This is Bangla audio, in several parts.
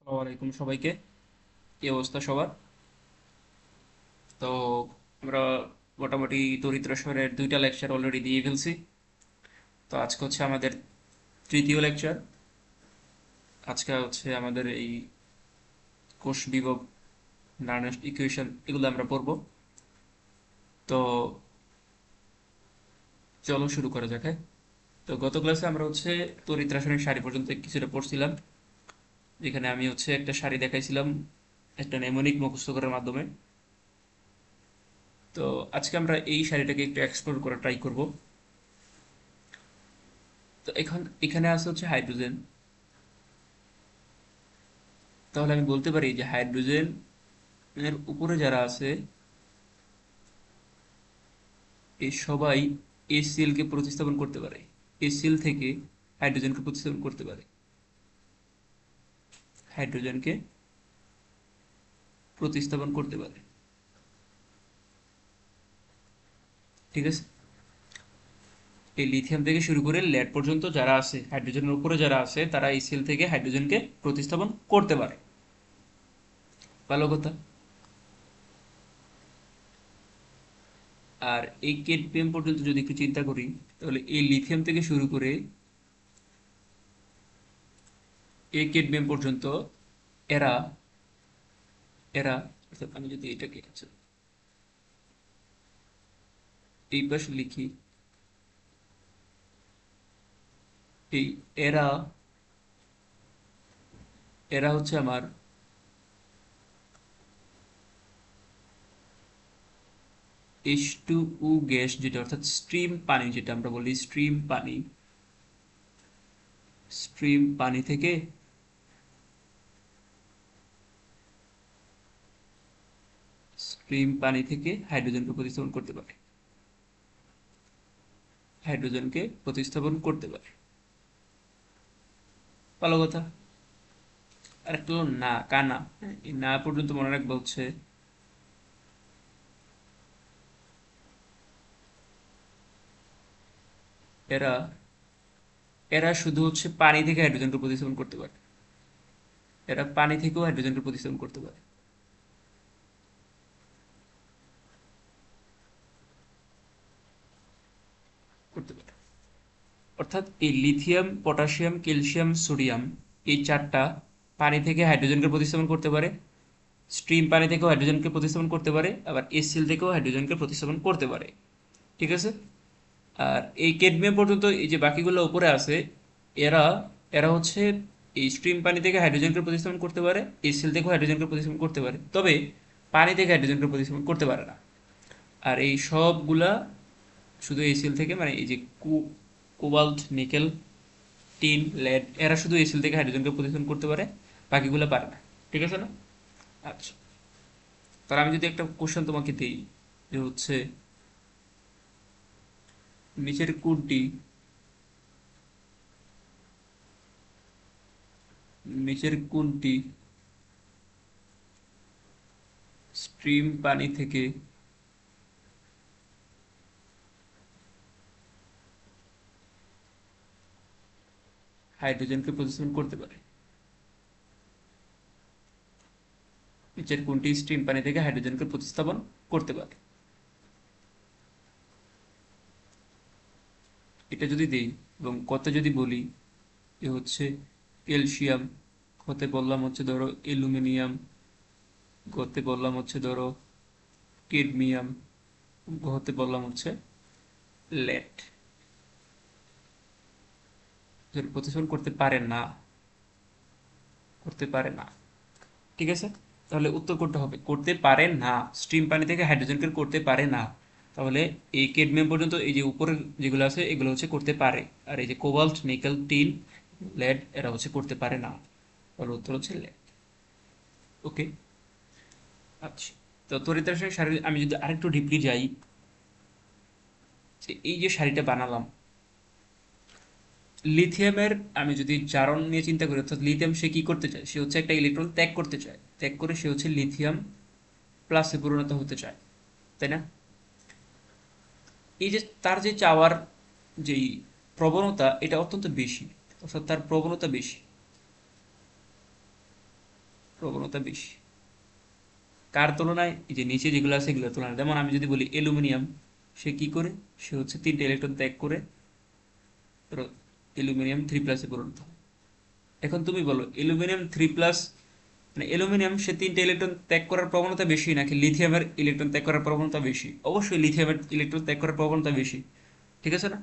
আসসালামু আলাইকুম সবাইকে। কি অবস্থা সবার? তো আমরা মোটামুটি তড়িৎ রসায়নের দুইটা লেকচার অলরেডি দিয়ে ফেলছি। তো আজকে হচ্ছে আমাদের তৃতীয় লেকচার। আজকে হচ্ছে আমাদের এই কোষ বিভব, লার্নার ইকুয়েশন এগুলো আমরা পড়বো। তো চলো শুরু করা যাক, হ্যাঁ। তো গত ক্লাসে আমরা হচ্ছে তড়িৎ রাসায়নিক সারি পর্যন্ত কিছুটা পড়ছিলাম, যেখানে আমি হচ্ছে একটা সারি দেখাইছিলাম একটা নেমোনিক মুখস্থ করার মাধ্যমে। তো আজকে আমরা এই সারিটাকে একটু এক্সপ্লোর করা ট্রাই করব। তো এখন এখানে আছে হচ্ছে হাইড্রোজেন। তাহলে আমি বলতে পারি যে হাইড্রোজেন এর উপরে যারা আছে এই সবাই HCl কে প্রতিস্থাপন করতে পারে। HCl থেকে হাইড্রোজেনকে প্রতিস্থাপন করতে পারে, হাইড্রোজেনকে প্রতিস্থাপন করতে পারে। ঠিক আছে। এই লিথিয়াম থেকে শুরু করে লেড পর্যন্ত যারা আছে, হাইড্রোজেনের উপরে যারা আছে, তারা HCl থেকে হাইড্রোজেনকে প্রতিস্থাপন করতে পারে। ভালো কথা। আর এই কেডমিয়াম পর্যন্ত যদি একটু চিন্তা করি, তাহলে এই লিথিয়াম থেকে শুরু করে এই কেডমিয়াম পর্যন্ত এরা এরা অর্থাৎ আমি যদি এটাকে আচ্ছা এই পাশে লিখি, এই এরা এরা হচ্ছে আমার H2O গ্যাস, যেটা অর্থাৎ স্ট্রিম পানি, যেটা আমরা বলি স্ট্রিম পানি। স্ট্রিম পানি থেকে হাইড্রোজেনকে প্রতিস্থাপন করতে পারে, হাইড্রোজেনকে প্রতিস্থাপন করতে পারে। ভালো কথা। আর একটা হলো না, কানা। হ্যাঁ, এই না পর্যন্ত মনে রাখবো হচ্ছে এরা এরা শুধু হচ্ছে পানি থেকে হাইড্রোজেনকে প্রতিস্থাপন করতে পারে। এরা পানি থেকেও হাইড্রোজেনকে প্রতিস্থাপন করতে পারে, করতে পারে। অর্থাৎ এই লিথিয়াম, পটাশিয়াম, ক্যালসিয়াম, সোডিয়াম, এই চারটা পানি থেকে হাইড্রোজেনকে প্রতিস্থাপন করতে পারে। স্ট্রিম পানি থেকেও হাইড্রোজেনকে প্রতিস্থাপন করতে পারে, আবার HCl থেকেও হাইড্রোজেনকে প্রতিস্থাপন করতে পারে। ঠিক আছে। আর এই ক্যাডমিয়াম পর্যন্ত এই যে বাকিগুলো উপরে আছে, এরা এরা হচ্ছে এই স্ট্রিম পানি থেকে হাইড্রোজেনকে প্রতিস্থাপন করতে পারে, HCl থেকেও হাইড্রোজেনকে প্রতিস্থাপন করতে পারে, তবে পানি থেকে হাইড্রোজেনকে প্রতিস্থাপন করতে পারে না। আর এই সবগুলা শুধু HCl থেকে, মানে এই যে কোবাল্ট, নিকেল, টিন, লেড, এরা শুধু HCl থেকে হাইড্রোজেনকে প্রতিস্থাপন করতে পারে, বাকিগুলো পারে না। ঠিক আছে না? আচ্ছা। তাহলে আমি যদি একটা কোশ্চেন তোমাকে দিই, যে হচ্ছে নিচের কোডটি নিচের কোনটি স্ট্রিম পানি থেকে হাইড্রোজেনকে প্রতিস্থাপন করতে পারে? নিচের কোনটি স্ট্রিম পানি থেকে হাইড্রোজেনকে প্রতিস্থাপন করতে পারে? এটা যদি দেই এবং কত যদি বলি, এ হচ্ছে ক্যালসিয়াম, হতে বললাম হচ্ছে ধরো অ্যালুমিনিয়াম, গতে বললাম হচ্ছে ধরো কেডমিয়াম, হতে বললাম হচ্ছে লেড, যদি প্রতিস্থাপন করতে পারে না, করতে পারে না। ঠিক আছে। তাহলে উত্তর করতে হবে করতে পারে না, স্ট্রিম পানি থেকে হাইড্রোজেনকে করতে পারে না। তাহলে এই কেডমিয়াম পর্যন্ত এই যে উপরের যেগুলো আছে এগুলো হচ্ছে করতে পারে, আর এই যে কোবাল্ট, নিকেল, টিন, লেড এরা হচ্ছে করতে পারে না। তাহলে উত্তর হচ্ছে লেড। ওকে। আচ্ছা। তো তড়িৎ রাসায়নিক সারি আমি যদি আরেকটু ডিপলি যাই, যে এই যে সারিটা বানালাম লিথিয়ামের, আমি যদি জারণ নিয়ে চিন্তা করি, অর্থাৎ লিথিয়াম সে কি করতে চায়, সে হচ্ছে একটা ইলেকট্রন ত্যাগ করতে চায়, ত্যাগ করে সে হচ্ছে লিথিয়াম প্লাসে পরিণত হতে চায়, তাই না? এই যে তার যে চাওয়ার যেই প্রবণতা, এটা অত্যন্ত বেশি, অর্থাৎ তার প্রবণতা বেশি। প্রবণতা বেশি কার তুলনায়? এই যে নিচে যেগুলো আছে এগুলোর তুলনায়। যেমন আমি যদি বলি অ্যালুমিনিয়াম, সে কি করে? সে হচ্ছে 3টে ইলেকট্রন ত্যাগ করে অ্যালুমিনিয়াম 3+ পরিণত হয়। এখন তুমি বলো অ্যালুমিনিয়াম 3+, মানে অ্যালুমিনিয়াম সে 3টে ইলেকট্রন ত্যাগ করার প্রবণতা বেশি নাকি লিথিয়ামের ইলেকট্রন ত্যাগ করার প্রবণতা বেশি? অবশ্যই লিথিয়ামের ইলেকট্রন ত্যাগ করার প্রবণতা বেশি, ঠিক আছে না?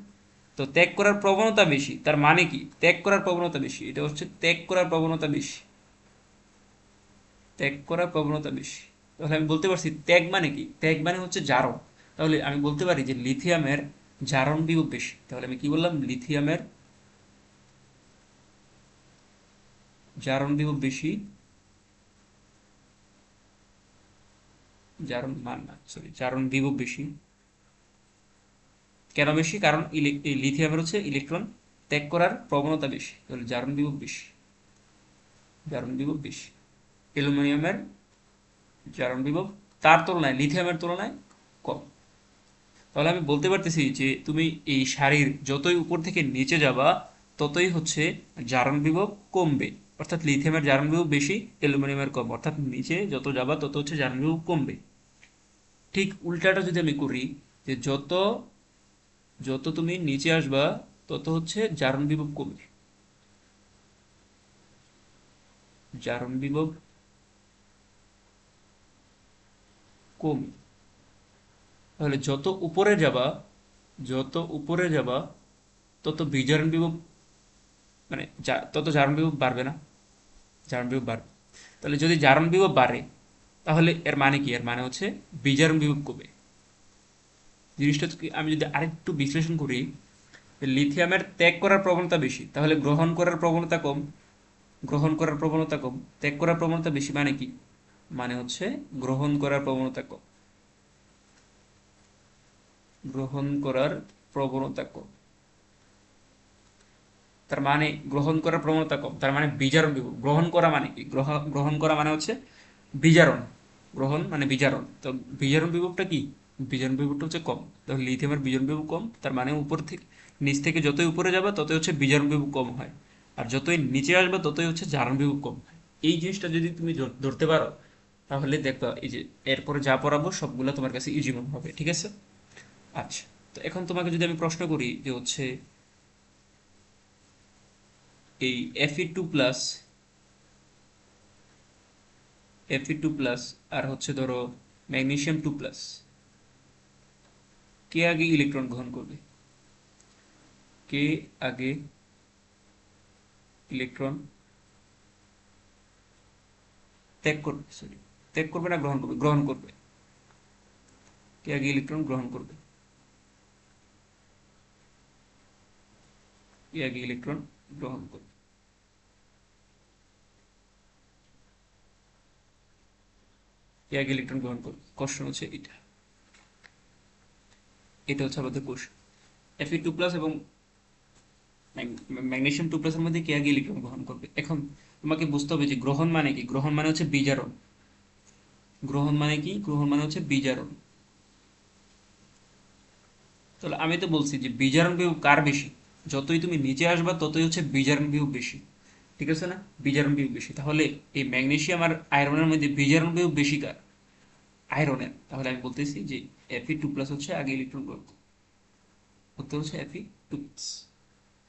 তো ত্যাগ করার প্রবণতা বেশি তার মানে কি? ত্যাগ করার প্রবণতা বেশি, এটা হচ্ছে ত্যাগ করার প্রবণতা বেশি, ত্যাগ করার প্রবণতা বেশি। তাহলে আমি বলতে পারছি ত্যাগ মানে কি? ত্যাগ মানে হচ্ছে জারণ। তাহলে আমি বলতে পারি যে লিথিয়ামের জারণ বিভব বেশি। তাহলে আমি কি বললাম? লিথিয়ামের জারণ বিভব বেশি, জারণ মান না সরি জারণ বিভব বেশি। কেন বেশি? কারণ এই লিথিয়ামের হচ্ছে ইলেকট্রন ত্যাগ করার প্রবণতা বেশি, তাহলে জারণ বিভব বেশি, জারণ বিভব বেশি। অ্যালুমিনিয়ামের জারণ বিভব তার তুলনায় লিথিয়ামের তুলনায় কম। তাহলে আমি বলতে পারতেছি যে তুমি এই সারির যতই উপর থেকে নিচে যাবা ততই হচ্ছে জারণ বিভব কমবে, অর্থাৎ লিথিয়ামের জারণ বিভব বেশি, অ্যালুমিনিয়ামের কম, অর্থাৎ নিচে যত যাবা তত হচ্ছে জারণ বিভব কমবে। ঠিক উল্টাটা যদি আমি করি, যে যত যত তুমি নিচে আসবা তত হচ্ছে জারণ বিভব কমবে, জারণ বিভব কমবে। তাহলে যত উপরে যাবা, যত উপরে যাবা তত বিজারণ বিভব, মানে তত জারণ বিভব বাড়বে না? জারণ বিভব বাড়বে। তাহলে যদি জারণ বিভব বাড়ে তাহলে এর মানে কি? এর মানে হচ্ছে বিজারণ বিভব কমবে। জিনিসটা আমি যদি আরেকটু বিশ্লেষণ করি, লিথিয়ামের ত্যাগ করার প্রবণতা বেশি, তাহলে গ্রহণ করার প্রবণতা কম, গ্রহণ করার প্রবণতা কম, ত্যাগ করার প্রবণতা বেশি মানে কি? মানে হচ্ছে গ্রহণ করার প্রবণতা কম, গ্রহণ করার প্রবণতা কম। তার মানে গ্রহণ করার প্রবণতা কম, তার মানে বিজারণ বিভব। গ্রহণ করা মানে কি? গ্রহণ করা মানে হচ্ছে বিজারণ, গ্রহণ মানে বিজারণ। তো বিজারণ বিভবটা কি? বিজারণ বিভবটা হচ্ছে কম। তাহলে লিথিয়ামের বিজারণ বিভব কম, তার মানে উপর থেকে নিচ থেকে যতই উপরে যাবে ততই হচ্ছে বিজারণ বিভব কম হয়, আর যতই নিচে আসবে ততই হচ্ছে জারণ বিভব কম হয়। এই জিনিসটা যদি তুমি ধরতে পারো তাহলে দেখবা এই যে এরপরে যা পড়াবো সবগুলো তোমার কাছে ইজি মনে হবে, ঠিক আছে? আচ্ছা, তো এখন তোমাকে যদি আমি প্রশ্ন করি যে হচ্ছে এই Fe2+, Fe2+ আর হচ্ছে ধরো ম্যাগনেসিয়াম 2+, কে আগে ইলেকট্রন গ্রহণ করবে? কে আগে ইলেকট্রন ত্যাগ করবে? সরি, ত্যাগ করবে না গ্রহণ করবে? গ্রহণ করবে। কে আগে ইলেকট্রন গ্রহণ করবে? কে আগে ইলেকট্রন গ্রহণ করবে? কে আগে ইলেকট্রন গ্রহণ করবে? কোশ্চেন হচ্ছে এটা, এটা হচ্ছে আমাদের কোশ্চেন। Fe2+ এবং ম্যাগনেসিয়াম 2+ এর মধ্যে কে আগে ইলেকট্রন গ্রহণ করবে? এখন তোমাকে বুঝতে হবে যে গ্রহণ মানে কি। গ্রহণ মানে হচ্ছে বিজারণ। গ্রহণ মানে কি? গ্রহণ মানে হচ্ছে বিজারণ। তাহলে আমি তো বলছি যে বিজারণ বিভব কার বেশি? যতই তুমি নিচে আসবা ততই হচ্ছে বিজারণ বিভব বেশি, ঠিক আছে না? বিজারণ বিভব বেশি। তাহলে এই ম্যাগনেসিয়াম আর আয়রনের মধ্যে বিজারণ বিভব বেশি কার? আয়রনের। তাহলে আমি বলতেছি যে Fe2+ হচ্ছে আগে ইলেকট্রন গ্রহণ করবে। উত্তর হচ্ছে Fe2+,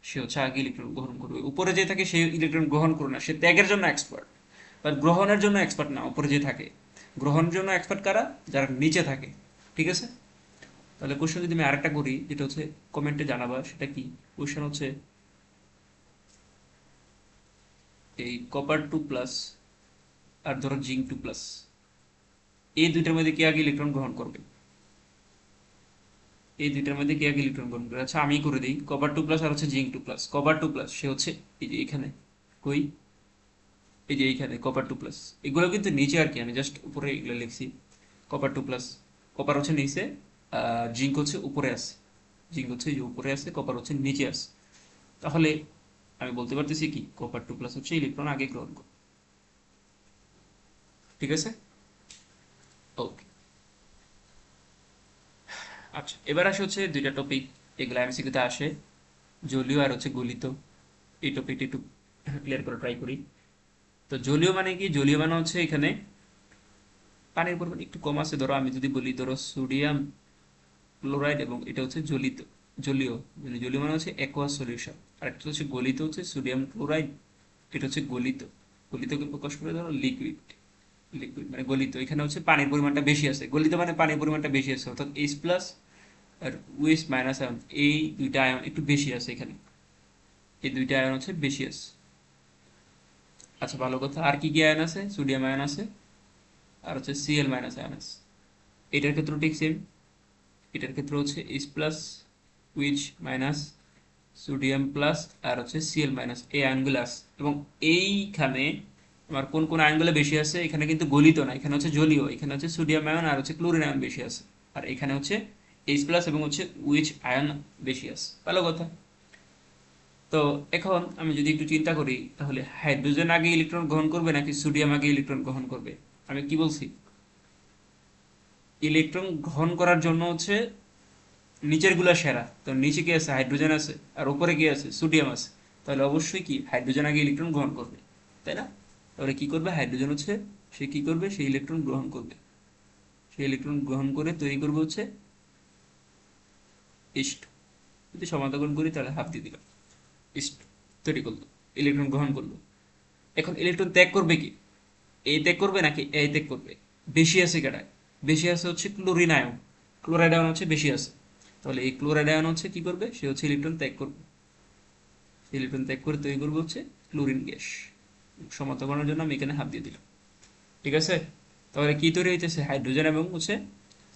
সে হচ্ছে আগে ইলেকট্রন গ্রহণ করবে। উপরে যে থাকে সে ইলেকট্রন গ্রহণ করবে না, সে ত্যাগের জন্য এক্সপার্ট, বাট গ্রহণের জন্য এক্সপার্ট না। উপরে যে থাকে, গ্রহণের জন্য এক্সপার্ট কারা? যারা নিচে থাকে, ঠিক আছে? তাহলে কোশ্চেন যদি আমি আরেকটা করি, যেটা হচ্ছে কমেন্টে জানাবা, সেটা কি? কোশ্চেন হচ্ছে এই Copper 2+ আর ধরো Zinc 2+, এই দুইটার মধ্যে কে আগে ইলেকট্রন গ্রহণ করবে? এই দুইটার মধ্যে কে আগে ইলেকট্রন গ্রহণ করবে? আচ্ছা আমি করে দিই, Copper 2+ আর হচ্ছে Zinc 2+। Copper 2+ সে হচ্ছে এই যে এখানে, কই, এই যে এইখানে Copper 2+। এগুলো কিন্তু নিচে আর কি, আমি জাস্ট উপরে এগুলো লিখছি। Copper 2+, কপার হচ্ছে নিচে, জিঙ্ক হচ্ছে উপরে আছে, জিঙ্ক হচ্ছে এই যে উপরে আছে, কপার হচ্ছে নিচে আছে। তাহলে আমি বলতে পারতেছি কি Copper 2+ হচ্ছে ইলেকট্রন আগে গ্রহণ করে, ঠিক আছে? ওকে। আচ্ছা, এবার আসে হচ্ছে দুইটা টপিক, এগুলো এমসিকিউতে আসে, জলীয় আর হচ্ছে গলিত। এই টপিকটা একটু ক্লিয়ার করে ট্রাই করি। তো জলীয় মানে কি, জলীয় মানে হচ্ছে এখানে পানির পরিমাণ একটু কম আছে। ধরো আমি যদি বলি, ধরো সোডিয়াম ক্লোরাইড এবং এটা হচ্ছে জলিত, জলীয়, মানে জলীয় মানে হচ্ছে অ্যাকোয়াস সলিউশন। আর একটা হচ্ছে গলিত, হচ্ছে সোডিয়াম ক্লোরাইড, এটা হচ্ছে গলিত। গলিতকে প্রকাশ করে ধরো লিকুইড, লিকুইড মানে গলিত। এখানে হচ্ছে পানির পরিমাণটা বেশি আছে, গলিত মানে পানির পরিমাণটা বেশি আছে, অর্থাৎ এইচ প্লাস আর ওএইচ মাইনাস আয়ন, এই দুইটা আয়ন একটু বেশি আছে এখানে, এই দুইটা আয়ন হচ্ছে বেশি আছে। আচ্ছা ভালো কথা, আর কি কি আয়ন আছে? সোডিয়াম আয়ন আছে, আর হচ্ছে সিএল মাইনাস আয়ন আছে। এটার ক্ষেত্রে ঠিক সেম, এটার ক্ষেত্রে হচ্ছে H plus which minus sodium plus আর হচ্ছে সিএল মাইনাস, এই আয়নগুলো আছে। এবং এইখানে আমার কোন কোন আয়নগুলো বেশি আছে, এখানে কিন্তু গলিত না, এখানে হচ্ছে জলীয়, এখানে হচ্ছে সোডিয়াম আয়ন আর হচ্ছে ক্লোরিন আয়ন বেশি আছে। আর এখানে হচ্ছে এইচ প্লাস এবং হচ্ছে উইচ আয়ন বেশি আছে। ভালো কথা। তো এখন আমি যদি একটু চিন্তা করি, তাহলে হাইড্রোজেন আগে ইলেকট্রন গ্রহণ করবে নাকি সোডিয়াম আগে ইলেকট্রন গ্রহণ করবে? আমি কি বলছি, ইলেকট্রন গ্রহণ করার জন্য হচ্ছে নিচের গুলা সেরা। তো নিচে কি আছে? হাইড্রোজেন আছে, আর উপরে কি আছে? সোডিয়াম আছে। তাহলে অবশ্যই কি হাইড্রোজেন আগে ইলেকট্রন গ্রহণ করবে, তাই না? তাহলে কি করবে হাইড্রোজেন হচ্ছে, সে কি করবে, সেই ইলেকট্রন গ্রহণ করবে, সেই ইলেকট্রন গ্রহণ করে তৈরি করবে হচ্ছে ইস্ট। যদি সমাধান করি তাহলে হাফ দিয়ে দিলাম, ইস্ট তৈরি করলো, ইলেকট্রন গ্রহণ করলো। এখন ইলেকট্রন ত্যাগ করবে কি, এই ত্যাগ করবে নাকি এই ত্যাগ করবে? বেশি আছে কেটায়? বেশি আছে হচ্ছে ক্লোরিন আয়ন, ক্লোরাইড আয়ন হচ্ছে বেশি আছে। তাহলে এই ক্লোরাইড আয়ন হচ্ছে কি করবে, সে হচ্ছে ইলেকট্রন ত্যাগ করবে, ইলেকট্রন ত্যাগ করে তৈরি করবে হচ্ছে ক্লোরিন গ্যাস। সমতাকরণের জন্য আমি এখানে হাফ দিয়ে দিলাম। ঠিক আছে? তাহলে কি তৈরি হইতেছে? হাইড্রোজেন এবং হচ্ছে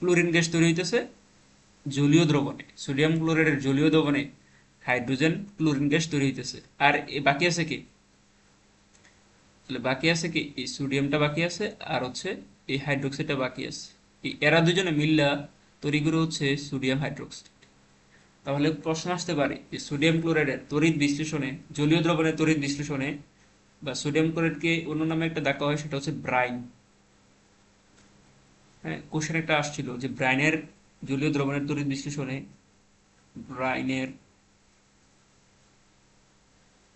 ক্লোরিন গ্যাস তৈরি হইতেছে জলীয় দ্রবণে, সোডিয়াম ক্লোরাইডের জলীয় দ্রবণে হাইড্রোজেন ক্লোরিন গ্যাস তৈরি হইতেছে। আর এ বাকি আছে কি? তাহলে বাকি আছে কি, এই সোডিয়ামটা বাকি আছে, আর হচ্ছে এই হাইড্রোক্সাইডটা বাকি আছে। এই এরা দুজনে মিললা তৈরি করে হচ্ছে সোডিয়াম হাইড্রোক্সাইড। তাহলে প্রশ্ন আসতে পারে যে সোডিয়াম ক্লোরাইডের তড়িৎ বিশ্লেষণে, জলীয় দ্রবণের তড়িৎ বিশ্লেষণে বা সোডিয়াম ক্লোরাইডকে অন্য নামে একটা ডাকা হয়, সেটা হচ্ছে ব্রাইন। হ্যাঁ, কোশ্চেন একটা আসছিল যে ব্রাইনের জলীয় দ্রবণের তড়িৎ বিশ্লেষণে, ব্রাইনের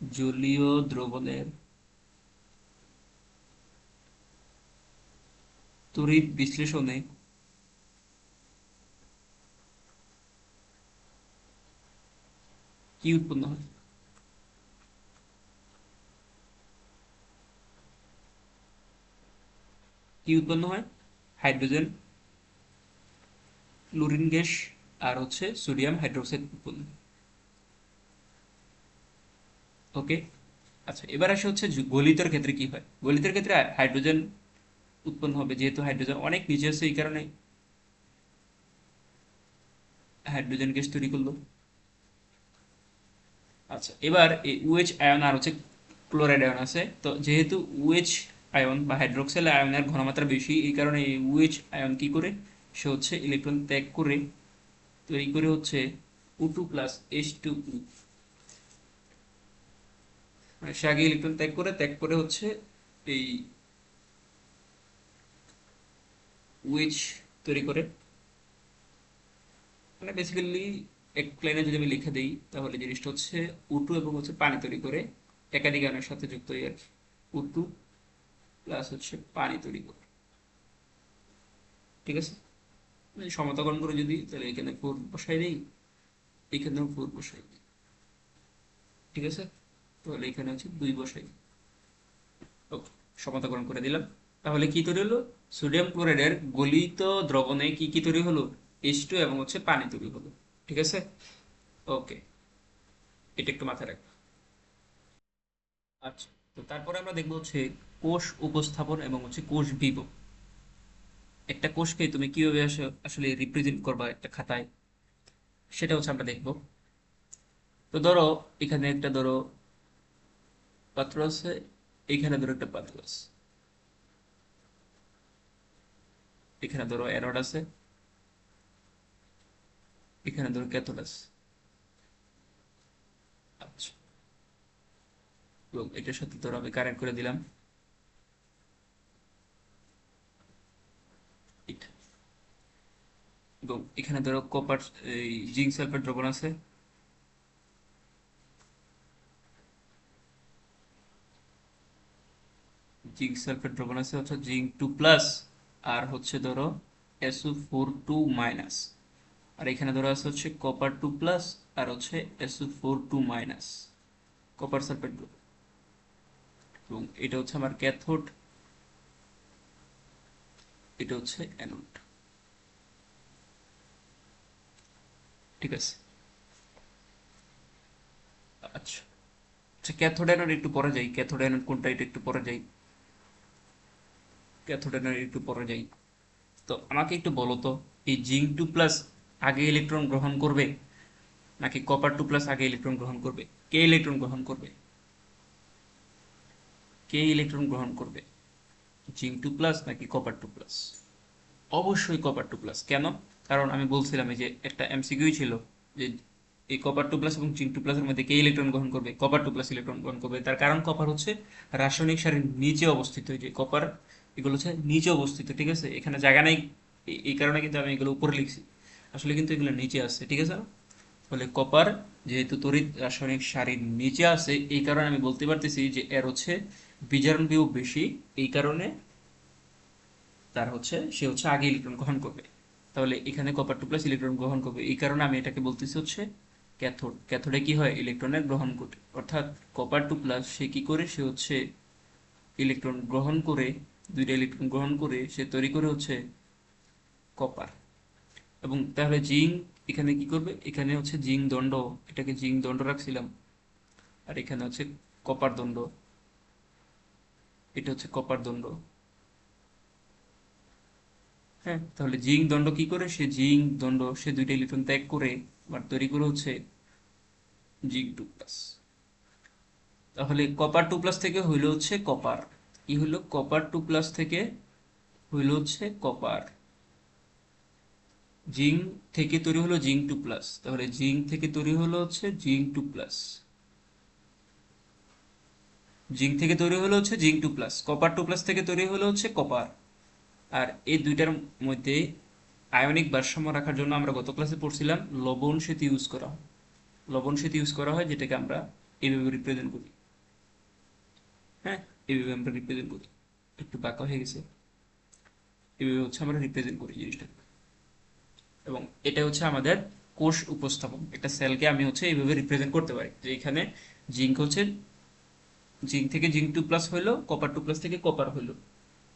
জলীয় দ্রবণের তড়িৎ বিশ্লেষণে কি উৎপন্ন হয়? কি উৎপন্ন হয়? হাইড্রোজেন, ক্লোরিন গ্যাস আর হচ্ছে সোডিয়াম হাইড্রোক্সাইড উৎপন্ন। ওকে। আচ্ছা এবার আসে হচ্ছে গলিতের ক্ষেত্রে কি হয়। গলিতের ক্ষেত্রে হাইড্রোজেন উৎপন্ন হবে, যেহেতু হাইড্রোজেন অনেক নিচে আছে, এই কারণে হাইড্রোজেন গ্যাস তৈরি করলো। আচ্ছা এবার এই OH আয়ন আর হচ্ছে ক্লোরাইড আয়ন আছে। তো যেহেতু OH আয়ন বা হাইড্রোক্সাইল আয়নের ঘনমাত্রা বেশি, এই কারণে এই OH আয়ন কি করে, সে হচ্ছে ইলেকট্রন ত্যাগ করে তৈরি করে হচ্ছে O2 প্লাস H2O। মানে সে আগে ইলেকট্রন ত্যাগ করে হচ্ছে এই OH তৈরি করে। মানে বেসিক্যালি এক লাইনে যদি আমি লিখে দিই, তাহলে জিনিসটা হচ্ছে O2 এবং হচ্ছে পানি তৈরি করে, একাধিক আয়নের সাথে যুক্ত হয়ে আর কি। O2 প্লাস হচ্ছে পানি তৈরি করে। ঠিক আছে? মানে সমতাকরণ করে যদি, তাহলে এখানে 4 বসাই দিই, এখানেও 4 বসাই দিই। ঠিক আছে? তাহলে এখানে হচ্ছে 2 বসাই। ওকে, সমতাকরণ করে দিলাম। তাহলে কি তৈরি হলো? সোডিয়াম ক্লোরাইডের গলিত দ্রবণে কি কি তৈরি হলো? H2 এবং হচ্ছে পানি তৈরি হলো। ঠিক আছে? ওকে, এটা একটু মাথায় রাখবো। আচ্ছা, তো তারপরে আমরা দেখবো হচ্ছে কোষ উপস্থাপন এবং হচ্ছে কোষ বিভাগ। একটা কোষকে তুমি কিভাবে আসলে রিপ্রেজেন্ট করবা একটা খাতায়, সেটা হচ্ছে আমরা দেখবো। তো ধরো এখানে একটা ধরো পাত্র আছে, এখানে ধরো একটা পাত্র আছে, এখানে ধরো অ্যানোড আছে, এখানে ধরো ক্যাথোড আছে। আচ্ছা, এবং এটার সাথে ধরো আমি কানেক্ট করে দিলাম এটা। এবং এখানে ধরো কপার, এই জিঙ্ক সালফেট দ্রবণ আছে, জিঙ্ক সালফেট দ্রবণ আছে হচ্ছে জিঙ্ক 2+, আর হচ্ছে ধরো SO4 2-, আর এখানে ধরো আছে হচ্ছে কপার 2+, আর হচ্ছে SO4 2-, কপার সালফেট গ্রুপ। এবং এটা হচ্ছে আমার ক্যাথোড, এটা হচ্ছে অ্যানোড। ঠিক আছে। আচ্ছা আচ্ছা, ক্যাথোড অ্যানোড একটু পরে যাই, ক্যাথোড অ্যানোড কোনটা এটা একটু পরে যাই, ক্যাথোড অ্যানোড একটু পরে যাই। তো আমাকে একটু বলো তো, এই জিঙ্ক 2+ আগে ইলেকট্রন গ্রহণ করবে নাকি কপার 2+ আগে ইলেকট্রন গ্রহণ করবে? কে ইলেকট্রন গ্রহণ করবে? কে ইলেকট্রন গ্রহণ করবে, জিঙ্ক 2+ নাকি কপার 2+? অবশ্যই কপার 2+। কেন? কারণ আমি বলছিলাম এই যে একটা এমসিকিউ ছিল যে এই কপার 2+ এবং জিঙ্ক 2+-এর মধ্যে কে ইলেকট্রন গ্রহণ করবে, কপার 2+ ইলেকট্রন গ্রহণ করবে। তার কারণ কপার হচ্ছে রাসায়নিক সারির নিচে অবস্থিত, এই যে কপার এগুলো হচ্ছে নিচে অবস্থিত, ঠিক আছে, এখানে জায়গা নেই। এই কারণে কিন্তু আমি এগুলো উপরে লিখছি, আসলে কিন্তু এগুলো নিচে আছে, ঠিক আছে। ফলে কপার যেহেতু তড়িৎ রাসায়নিক সারির নিচে আছে, এই কারণে আমি বলতে পারতেছি যে এর হচ্ছে বিজারণ বিভব বেশি, এই কারণে তার হচ্ছে সে হচ্ছে আগে ইলেকট্রন গ্রহণ করবে। তাহলে এখানে কপার 2+ ইলেকট্রন গ্রহণ করবে, এই কারণে আমি এটাকে বলতেছি হচ্ছে ক্যাথোড। ক্যাথোডে কি হয়, ইলেকট্রনের গ্রহণ ঘটে, অর্থাৎ কপার 2+ সে কি করে, সে হচ্ছে ইলেকট্রন গ্রহণ করে, দুইটা ইলেকট্রন গ্রহণ করে সে তৈরি করে হচ্ছে কপার। এবং তাহলে জিঙ্ক এখানে কি করবে, এখানে হচ্ছে জিঙ্ক দণ্ড, এটাকে জিঙ্ক দণ্ড রাখছিলাম, আর এখানে হচ্ছে কপার দণ্ড, এটা হচ্ছে কপার দণ্ড। হ্যাঁ, তাহলে জিঙ্ক দণ্ড কি করে, সে জিঙ্ক দণ্ড সে দুইটা ইলেকট্রন ত্যাগ করে আবার তৈরি করে হচ্ছে জিঙ্ক 2+। তাহলে কপার 2+ থেকে হইল হচ্ছে কপার, কি হইল, কপার 2+ থেকে হইল হচ্ছে কপার। জিঙ্ক থেকে তৈরি হলো জিঙ্ক 2+, তাহলে জিঙ্ক থেকে তৈরি হলো হচ্ছে জিঙ্ক 2+। জিঙ্ক থেকে তৈরি হলো হচ্ছে জিঙ্ক 2+, কপার 2+ থেকে তৈরি হলো হচ্ছে কপার। আর এই দুইটার মধ্যে আয়নিক ভারসাম্য রাখার জন্য আমরা গত ক্লাসে পড়ছিলাম লবণ সেতু ইউজ করা হয়। লবণ সেতু ইউজ করা হয়, যেটাকে আমরা এইভাবে রিপ্রেজেন্ট করি। হ্যাঁ, এইভাবে আমরা রিপ্রেজেন্ট করি, একটু বাঁকা হয়ে গেছে, এইভাবে হচ্ছে আমরা রিপ্রেজেন্ট করি জিনিসটা। এবং এটা হচ্ছে আমাদের কোষ উপস্থাপন, একটা সেলকে আমি হচ্ছে এইভাবে রিপ্রেজেন্ট করতে পারি যে এখানে জিঙ্ক হচ্ছে, জিঙ্ক থেকে জিঙ্ক 2+ হইলো, কপার 2+ থেকে কপার হইলো,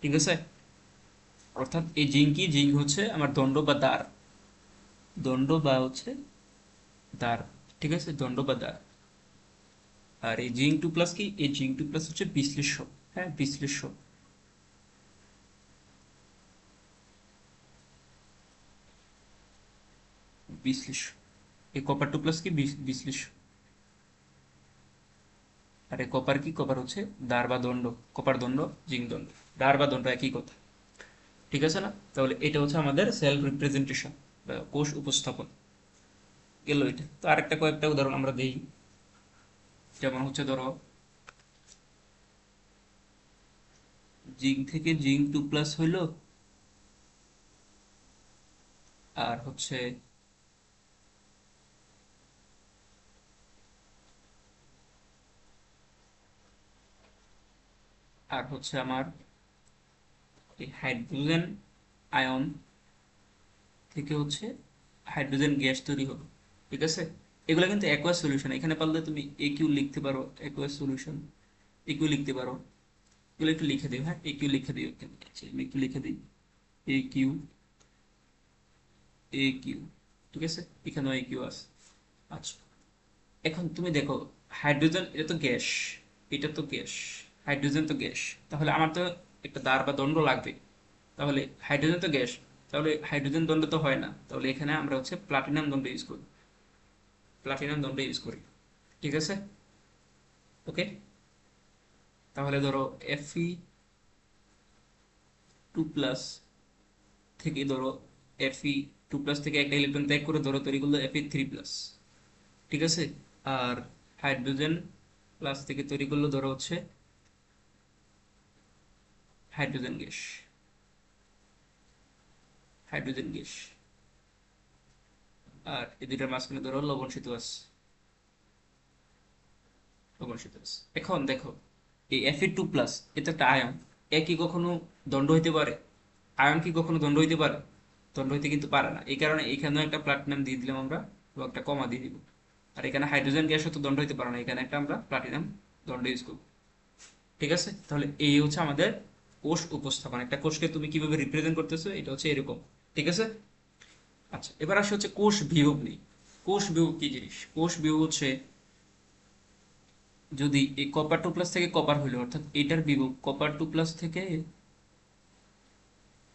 ঠিক আছে। অর্থাৎ এই জিঙ্কই, জিঙ্ক হচ্ছে আমার দণ্ড বা দ্বার, দণ্ড বা হচ্ছে দ্বার, ঠিক আছে, দণ্ড বা দ্বার। আর এই জিঙ্ক 2+ কি, এই জিঙ্ক 2+ হচ্ছে বিশ্লেষ্য। হ্যাঁ, বিশ্লেষ্য, বিশ্লেষ্য। এই কপার 2+ কি, বিশ্লেষ্য। আর এই কপার কি, কপার হচ্ছে দ্বার বা দণ্ড, কপার দণ্ড, জিঙ্ক দণ্ড, দ্বার বা দণ্ড একই কথা, ঠিক আছে না। তাহলে এটা হচ্ছে আমাদের সেলফ রিপ্রেজেন্টেশন বা কোষ উপস্থাপন গেল এটা। তো আরেকটা কয়েকটা উদাহরণ আমরা দেই, যেমন হচ্ছে ধরো জিঙ্ক থেকে জিঙ্ক 2+ হইলো, আর হচ্ছে আমার এই হাইড্রোজেন আয়ন থেকে হচ্ছে হাইড্রোজেন গ্যাস তৈরি হলো, ঠিক আছে। এগুলো কিন্তু অ্যাকোয়াস সলিউশন, এখানে পারলে তুমি একিউ লিখতে পারো, অ্যাকোয়াস সলিউশন একিউ লিখতে পারো। এগুলো একটু লিখে দিও, হ্যাঁ একিউ লিখে দিও, আচ্ছা, আমি একটু লিখে দিই একিউ, একিউ, ঠিক আছে, এখানেও একিউ আছে। আচ্ছা, এখন তুমি দেখো, হাইড্রোজেন এটা তো গ্যাস, এটা তো গ্যাস, হাইড্রোজেন তো গ্যাস, তাহলে আমার তো একটা দ্বার বা দণ্ড লাগবে। তাহলে হাইড্রোজেন তো গ্যাস, তাহলে হাইড্রোজেন দণ্ড তো হয় না, তাহলে এখানে আমরা হচ্ছে প্লাটিনাম দণ্ড ইউজ করি, প্লাটিনাম দণ্ড ইউজ করি, ঠিক আছে। ওকে, তাহলে ধরো Fe2+ থেকে ধরো Fe2+ থেকে একটা ইলেকট্রন ত্যাগ করে ধরো তৈরি করলো Fe3+, ঠিক আছে। আর হাইড্রোজেন প্লাস থেকে তৈরি করলো ধরো হচ্ছে হাইড্রোজেন গ্যাস, হাইড্রোজেন গ্যাস। আর এই দুইটার মাঝখানে ধরো লবণ সেতু আছে, লবণ সেতু আছে। এখন দেখো, এই Fe2+, এটা একটা আয়ন। এ কি কখনো দণ্ড হইতে পারে? আয়ন কি কখনো দণ্ড হইতে পারে? দণ্ড হইতে কিন্তু পারে না। এই কারণে এখানেও একটা প্লাটিনাম দিয়ে দিলাম আমরা, এবং একটা কমা দিয়ে দিব। আর এখানে হাইড্রোজেন গ্যাসও তো দণ্ড হইতে পারে না, এখানে একটা আমরা প্লাটিনাম দণ্ড ইউজ করব। ঠিক আছে, তাহলে এই হচ্ছে আমাদের কোষ উপস্থাপন। একটা কোষকে তুমি কিভাবে রিপ্রেজেন্ট করতেছো, এটা হচ্ছে এরকম। ঠিক আছে। আচ্ছা, এবার আসে হচ্ছে কোষ বিভব নিয়ে। কোষ বিভব কি জিনিস? কোষ বিভব হচ্ছে, যদি এই কপার 2+ থেকে কপার হইলো, অর্থাৎ এটার বিভব কপার 2+ থেকে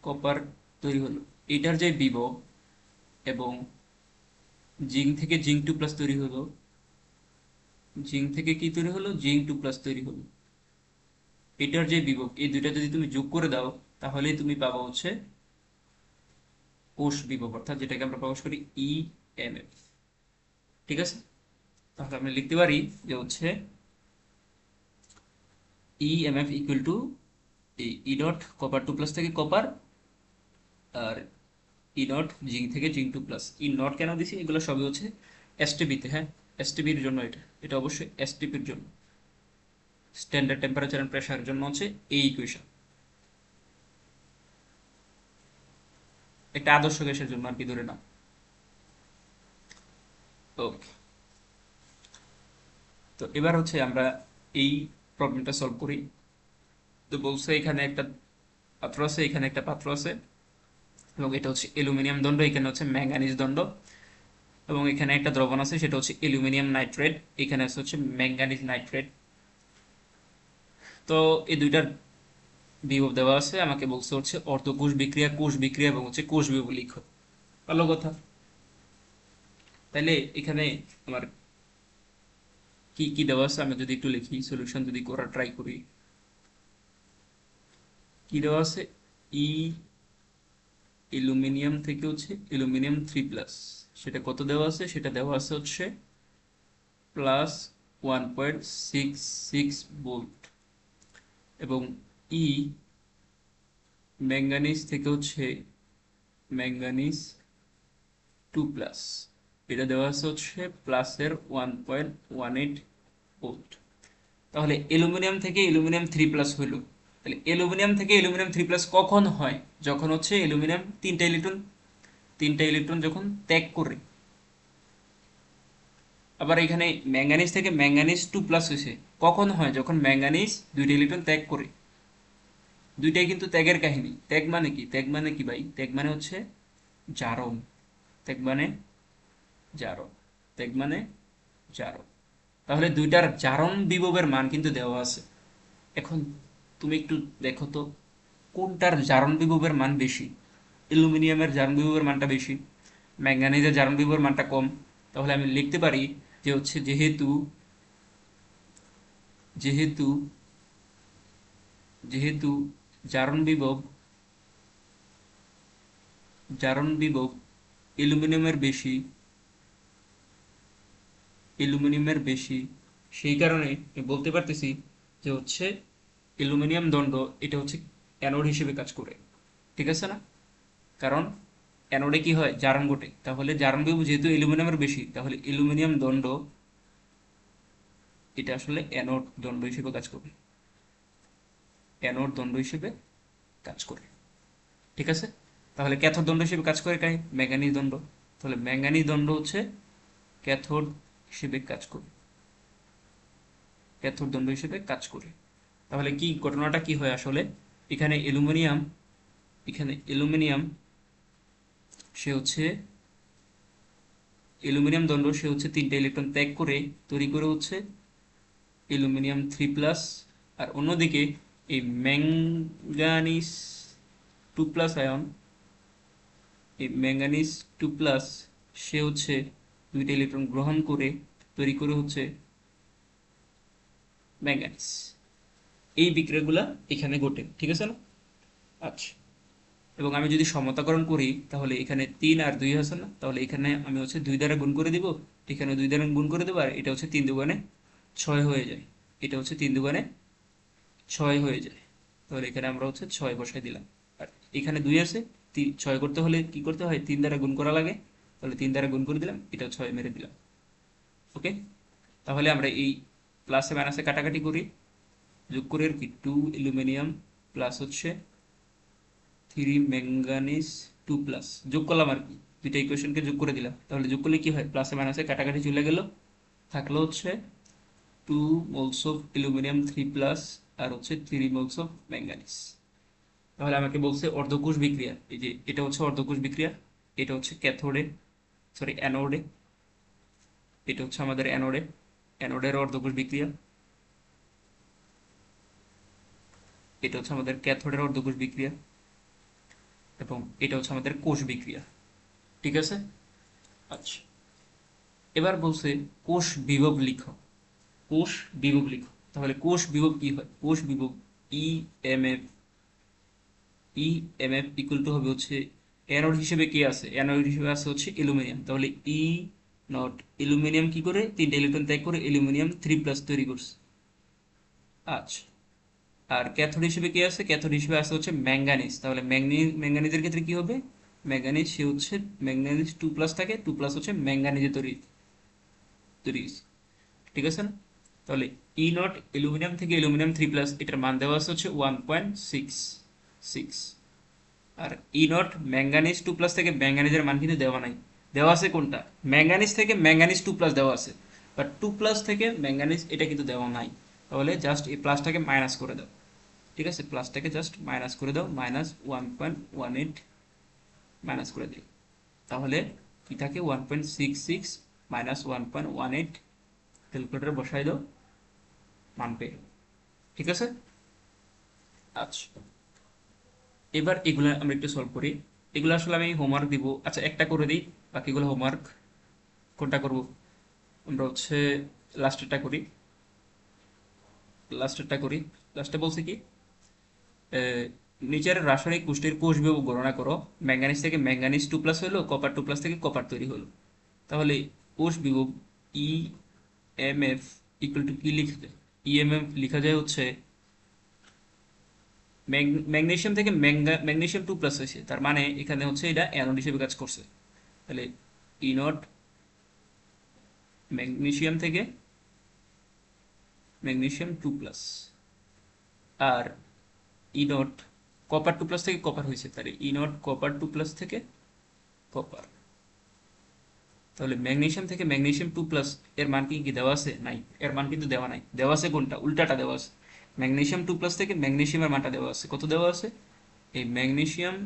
কপার তৈরি হলো, এটার যে বিভব, এবং জিঙ্ক থেকে জিঙ্ক 2+ তৈরি হলো, জিঙ্ক থেকে কি তৈরি হলো, জিঙ্ক 2+ তৈরি হলো, এটার যে বিভব, এই দুইটা যদি তুমি যোগ করে দাও, তাহলেই তুমি পাবা হচ্ছে কোষ বিভব, অর্থাৎ যেটাকে আমরা প্রকাশ করি EMF। ঠিক আছে, তাহলে আমরা লিখতে পারি যে হচ্ছে EMF equal to E dot copper 2+ থেকে কপার, আর ই নট জিঙ্ক থেকে জিঙ্ক 2+। ই নট কেন দিছি, এগুলো সবই হচ্ছে এসটিপিতে। হ্যাঁ, এসটিপির জন্য, এটা এটা অবশ্যই এসটিপির জন্য, স্ট্যান্ডার্ড টেম্পারেচার এন্ড প্রেসারের জন্য হচ্ছে এই ইকুয়েশন, একটা আদর্শ গ্যাসের জন্য আর কি, ধরে নাও। ওকে, তো এবার হচ্ছে আমরা এই প্রবলেমটা সলভ করি। তো বলছে এখানে একটা পাত্র আছে, এখানে একটা পাত্র আছে, এবং এটা হচ্ছে অ্যালুমিনিয়াম দণ্ড, এখানে হচ্ছে ম্যাঙ্গানিজ দণ্ড, এবং এখানে একটা দ্রবণ আছে, সেটা হচ্ছে অ্যালুমিনিয়াম নাইট্রেট, এখানে আছে হচ্ছে ম্যাঙ্গানিজ নাইট্রেট। তো এই দুইটার বিভব দেওয়া আছে, আমাকে বলছে হচ্ছে অর্ধকোষ বিক্রিয়া, কোষ বিক্রিয়া, এবং হচ্ছে কোষ বিভব লিখো। ভালো কথা। তাহলে এখানে আমার কি কি দেওয়া আছে আমি যদি একটু লিখি, সলিউশন যদি করার ট্রাই করি। কি দেওয়া আছে? ই অ্যালুমিনিয়াম থেকে হচ্ছে অ্যালুমিনিয়াম 3+, সেটা কত দেওয়া আছে? সেটা দেওয়া আছে হচ্ছে +1.66 ভোল্ট। এবং ই ম্যাঙ্গানিজ থেকে হচ্ছে ম্যাঙ্গানিজ 2+, এটা দেওয়া আছে হচ্ছে +1.18 ভোল্ট। তাহলে অ্যালুমিনিয়াম থেকে অ্যালুমিনিয়াম 3+ হইল। তাহলে অ্যালুমিনিয়াম থেকে অ্যালুমিনিয়াম 3+ কখন হয়? যখন হচ্ছে অ্যালুমিনিয়াম তিনটা ইলেকট্রন যখন ত্যাগ করে। আবার এখানে ম্যাঙ্গানিজ থেকে ম্যাঙ্গানিজ 2+ হয়েছে কখন হয়? যখন ম্যাঙ্গানিজ দুইটা ইলেকট্রন ত্যাগ করে। দুইটাই কিন্তু ত্যাগের কাহিনী। ত্যাগ মানে কি? ত্যাগ মানে কি ভাই? ত্যাগ মানে হচ্ছে জারণ। ত্যাগ মানে জারণ। ত্যাগ মানে জারণ। তাহলে দুইটার জারণ বিভবের মান কিন্তু দেওয়া আছে। এখন তুমি একটু দেখো তো, কোনটার জারণ বিভবের মান বেশি? অ্যালুমিনিয়ামের জারণ বিভবের মানটা বেশি, ম্যাঙ্গানিজের জারণ বিভবের মানটা কম। তাহলে আমি লিখতে পারি যে হচ্ছে যেহেতু যেহেতু যেহেতু জারণ বিভব জারণ বিভব অ্যালুমিনিয়ামের বেশি, সেই কারণে আমি বলতে পারতেছি যে হচ্ছে অ্যালুমিনিয়াম দণ্ড, এটা হচ্ছে অ্যানোড হিসেবে কাজ করে। ঠিক আছে না? কারণ অ্যানোডে কি হয়? জারণ ঘটে। তাহলে জারণ বিভব যেহেতু অ্যালুমিনিয়ামের বেশি, তাহলে অ্যালুমিনিয়াম দণ্ড এটা আসলে অ্যানোড দণ্ড হিসেবে কাজ করবে। অ্যানোড দণ্ড হিসেবে কাজ করে। ঠিক আছে। তাহলে ক্যাথোড দণ্ড হিসেবে কাজ করে কাই ম্যাঙ্গানিজ দণ্ড। তাহলে ম্যাঙ্গানিজ দণ্ড হচ্ছে ক্যাথোড হিসেবে কাজ করে, ক্যাথোড দণ্ড হিসেবে কাজ করে। তাহলে কি ঘটনাটা কি হয় আসলে? এখানে অ্যালুমিনিয়াম এখানে অ্যালুমিনিয়াম সে হচ্ছে অ্যালুমিনিয়াম দণ্ড, সে হচ্ছে তিনটা ইলেকট্রন ত্যাগ করে তৈরি করে হচ্ছে অ্যালুমিনিয়াম 3+। আর অন্যদিকে এই ম্যাঙ্গানিজ 2+ আয়ন, এই ম্যাঙ্গানিজ 2+, সে হচ্ছে দুইটা ইলেকট্রন গ্রহণ করে তৈরি করে হচ্ছে ম্যাঙ্গানিজ। এই বিক্রিয়াগুলা এখানে ঘটে। ঠিক আছে না? আচ্ছা, এবং আমি যদি সমতাকরণ করি, তাহলে এখানে 3 আর 2 আছে না, তাহলে এখানে আমি হচ্ছে 2 দ্বারা গুণ করে দিব, এখানে 2 দ্বারা গুণ করে দেবো, আর এটা হচ্ছে 3 দুগুণে 6 হয়ে যায়। এটা হচ্ছে 3 দুগুণে 6 হয়ে যায়। তাহলে এখানে আমরা হচ্ছে 6 বসাই দিলাম। আর এখানে 2 আছে, 6 করতে হলে কি করতে হয়? 3 দ্বারা গুণ করা লাগে। তাহলে 3 দ্বারা গুণ করে দিলাম, এটা 6 মেরে দিলাম। ওকে, তাহলে আমরা এই প্লাসে মাইনাসে কাটাকাটি করি। যোগ করে আর কি 2 অ্যালুমিনিয়াম প্লাস হচ্ছে 3 ম্যাঙ্গানিজ 2 প্লাস যোগ করলাম আর কি, দুইটা ইকুয়েশনকে যোগ করে দিলাম। তাহলে যোগ করলে কি হয়, প্লাসে মাইনাসে কাটাকাটি চলে গেল, থাকলো হচ্ছে 2 মোলস অফ অ্যালুমিনিয়াম 3 প্লাস আর হচ্ছে 3 মোলস অফ ম্যাঙ্গানিজ। তাহলে আমাকে বলছে অর্ধকোষ বিক্রিয়া, এই যে এটা হচ্ছে অর্ধকোষ বিক্রিয়া, এটা হচ্ছে ক্যাথোডে, সরি অ্যানোডে, এটা হচ্ছে আমাদের অ্যানোডে, অ্যানোডের অর্ধকোষ বিক্রিয়া, এটা হচ্ছে আমাদের ক্যাথোডের অর্ধকোষ বিক্রিয়া, এবং এটা হচ্ছে আমাদের কোষ বিক্রিয়া। ঠিক আছে। আচ্ছা, এবার বলছে কোষ বিভব লিখো, কোষ বিভব লিখো। তাহলে কোষ বিভব কি হয়, কোষ বিভব E M F, E M F equal to হবে হচ্ছে অ্যানোড হিসেবে কি আছে, অ্যানোড হিসেবে আছে হচ্ছে অ্যালুমিনিয়াম। তাহলে ই নট অ্যালুমিনিয়াম কি করে 3টা ইলেকট্রন ত্যাগ করে অ্যালুমিনিয়াম 3 প্লাস তৈরি করছে। আচ্ছা, আর ক্যাথোড হিসেবে কি আছে, ক্যাথোড হিসেবে আছে হচ্ছে ম্যাঙ্গানিজ। তাহলে ম্যাঙ্গানিজের ক্ষেত্রে কি হবে, ম্যাঙ্গানিজ সে হচ্ছে ম্যাঙ্গানিজ 2 প্লাস থাকে, 2 প্লাস হচ্ছে ম্যাঙ্গানিজে তৈরি তৈরি হয়েছে। ঠিক আছে না। তাহলে ই নট অ্যালুমিনিয়াম থেকে অ্যালুমিনিয়াম 3 প্লাস, এটার মান দেওয়া আছে হচ্ছে 1.66। আর ই নট ম্যাঙ্গানিজ 2 প্লাস থেকে ম্যাঙ্গানিজের মান কিন্তু দেওয়া নাই, দেওয়া আছে কোনটা, ম্যাঙ্গানিজ থেকে ম্যাঙ্গানিজ 2 প্লাস দেওয়া আছে, বাট 2 প্লাস থেকে ম্যাঙ্গানিজ এটা কিন্তু দেওয়া নাই। তাহলে জাস্ট এই প্লাসটাকে মাইনাস করে দাও। ঠিক আছে, প্লাসটাকে জাস্ট মাইনাস করে দাও, -1.18 মাইনাস করে দিই। তাহলে কি থাকে 1.66 -1.18, ক্যালকুলেটরে বসাই দাও, মান পেয়ে। ঠিক আছে। আচ্ছা, এবার এগুলো আমরা একটু সলভ করি। এগুলো আসলে আমি হোমওয়ার্ক দিব, আচ্ছা একটা করে দিই, বাকিগুলো হোমওয়ার্ক। কোনটা করব, আমরা হচ্ছে লাস্টেরটা করি, লাস্টেরটা করি। লাস্টে বলছি কি, নিচের রাসায়নিক পুষ্টির কোষ বিভব গণনা করো। ম্যাঙ্গানিজ থেকে ম্যাঙ্গানিজ 2 প্লাস হলো, কপার 2 প্লাস থেকে কপার তৈরি হলো। তাহলে কোষ বিভব E M F equal to কি লিখতে, ইএমএফ লেখা যায় হচ্ছে ম্যাগনেসিয়াম থেকে ম্যাগনেসিয়াম 2 প্লাস হয়েছে, তার মানে এখানে হচ্ছে এটা অ্যানোড হিসেবে কাজ করছে। তাহলে ই নট ম্যাগনেসিয়াম থেকে ম্যাগনেসিয়াম 2 প্লাস, আর ই নট কপার 2 প্লাস থেকে কপার হয়েছে, তাহলে ই নট কপার 2 প্লাস থেকে কপার। তাহলে ম্যাগনেসিয়াম থেকে ম্যাগনেসিয়াম 2 প্লাস এর মান কি দেওয়া আছে, নাই, এর মান কিন্তু দেওয়া নাই, দেওয়া আছে কোনটা, উল্টাটা দেওয়া আছে। ম্যাগনেসিয়াম 2 প্লাস থেকে ম্যাগনেসিয়ামের মানটা দেওয়া আছে, কত দেওয়া আছে, এই ম্যাগনেসিয়াম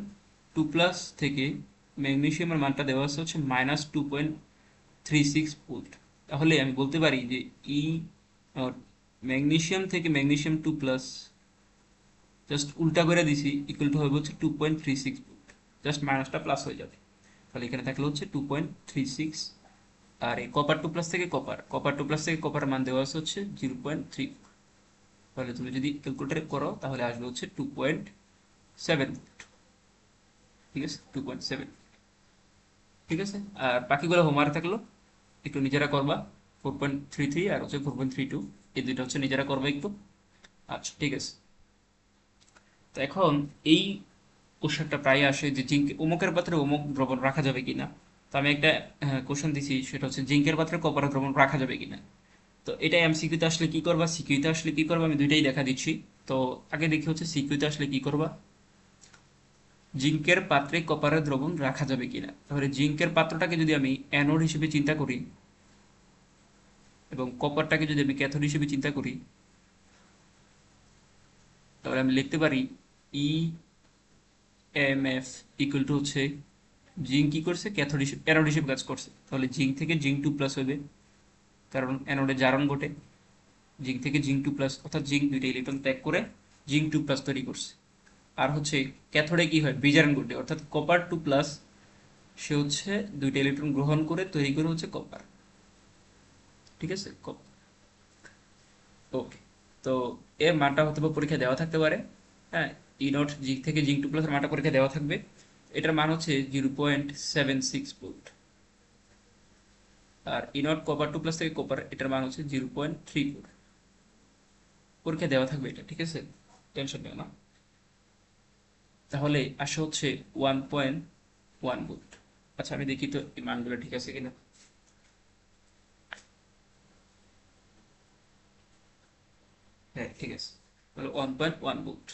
2 প্লাস থেকে ম্যাগনেসিয়ামের মানটা দেওয়া আছে হচ্ছে -2.36 ভোল্ট। তাহলে আমি বলতে পারি যে ই ম্যাগনেসিয়াম থেকে ম্যাগনেসিয়াম 2 প্লাস জাস্ট উল্টা করে দিছি, ইকুয়াল টু হবে হচ্ছে 2.36 ভোল্ট, জাস্ট মাইনাসটা প্লাস হয়ে যাবে। তাহলে এখানে থাকলে হচ্ছে 2.36। আর এই কপার 2 প্লাস থেকে কপার 2 প্লাস থেকে কপার মান দেওয়া আছে হচ্ছে 0.3। তাহলে তুমি যদি ক্যালকুলেটর করো তাহলে আসবে হচ্ছে 2.7 ভোল্ট। ঠিক আছে, 2.7। ঠিক আছে, আর বাকিগুলো হোমওয়ার্ক থাকলো, একটু নিজেরা করবা। 4.33 আর হচ্ছে 4.32, এই দুইটা হচ্ছে নিজেরা করবা একটু। আচ্ছা ঠিক আছে। তো এখন এই কোশ্চেনটা প্রায় আসে যে জিঙ্ক অমুকের পাত্রে অমুক দ্রবণ রাখা যাবে কিনা। তো আমি একটা কোশ্চেন দিছি, সেটা হচ্ছে জিঙ্কের পাত্রে কপার দ্রবণ রাখা যাবে কিনা। তো এটা এমসিকিউতে আসলে কি করবা, সিকিউতে আসলে কি করবা, আমি দুইটাই দেখা দিচ্ছি। তো আগে দেখি হচ্ছে সিকিউতে আসলে কি করবা, জিঙ্কের পাত্রে কপারের দ্রবণ রাখা যাবে কিনা। তাহলে জিঙ্কের পাত্রটাকে যদি আমি অ্যানোড হিসেবে চিন্তা করি এবং কপারটাকে যদি আমি ক্যাথোড হিসেবে চিন্তা করি, তাহলে আমি লিখতে পারি E M F equal to হচ্ছে জিঙ্ক কি করছে, ক্যাথোড হিসেবে অ্যানোড হিসেবে কাজ করছে। তাহলে জিঙ্ক থেকে জিঙ্ক 2 প্লাস হবে, কারণ অ্যানোডে জারণ ঘটে। জিঙ্ক থেকে জিঙ্ক 2 প্লাস, অর্থাৎ জিঙ্ক দুইটা ইলেকট্রন ত্যাগ করে জিঙ্ক 2 প্লাস তৈরি করছে। আর হচ্ছে ক্যাথোডে কি হয়, বিজারণ ঘটে, অর্থাৎ কপার 2 প্লাস সে হচ্ছে দুইটা ইলেকট্রন গ্রহণ করে তৈরি করে হচ্ছে কপার। ঠিক আছে, ওকে। তো এর মানটা হতে পারে পরীক্ষা দেওয়া থাকতে পারে। হ্যাঁ, ই নট জিঙ্ক থেকে জিঙ্ক 2 প্লাসের মানটা পরীক্ষা দেওয়া থাকবে। এটার মান হচ্ছে 0.76 ভোল্ট। আর ই নট কপার 2 প্লাস থেকে কপার, এটার মান হচ্ছে 0.34। পরীক্ষা দেওয়া থাকবে এটা, ঠিক আছে, টেনশন নিও না। তাহলে আসে হচ্ছে 1.1 ভোল্ট। আচ্ছা আমি দেখি তো এই মানগুলো ঠিক আছে কিনা। হ্যাঁ ঠিক আছে। তাহলে 1.1 ভোল্ট।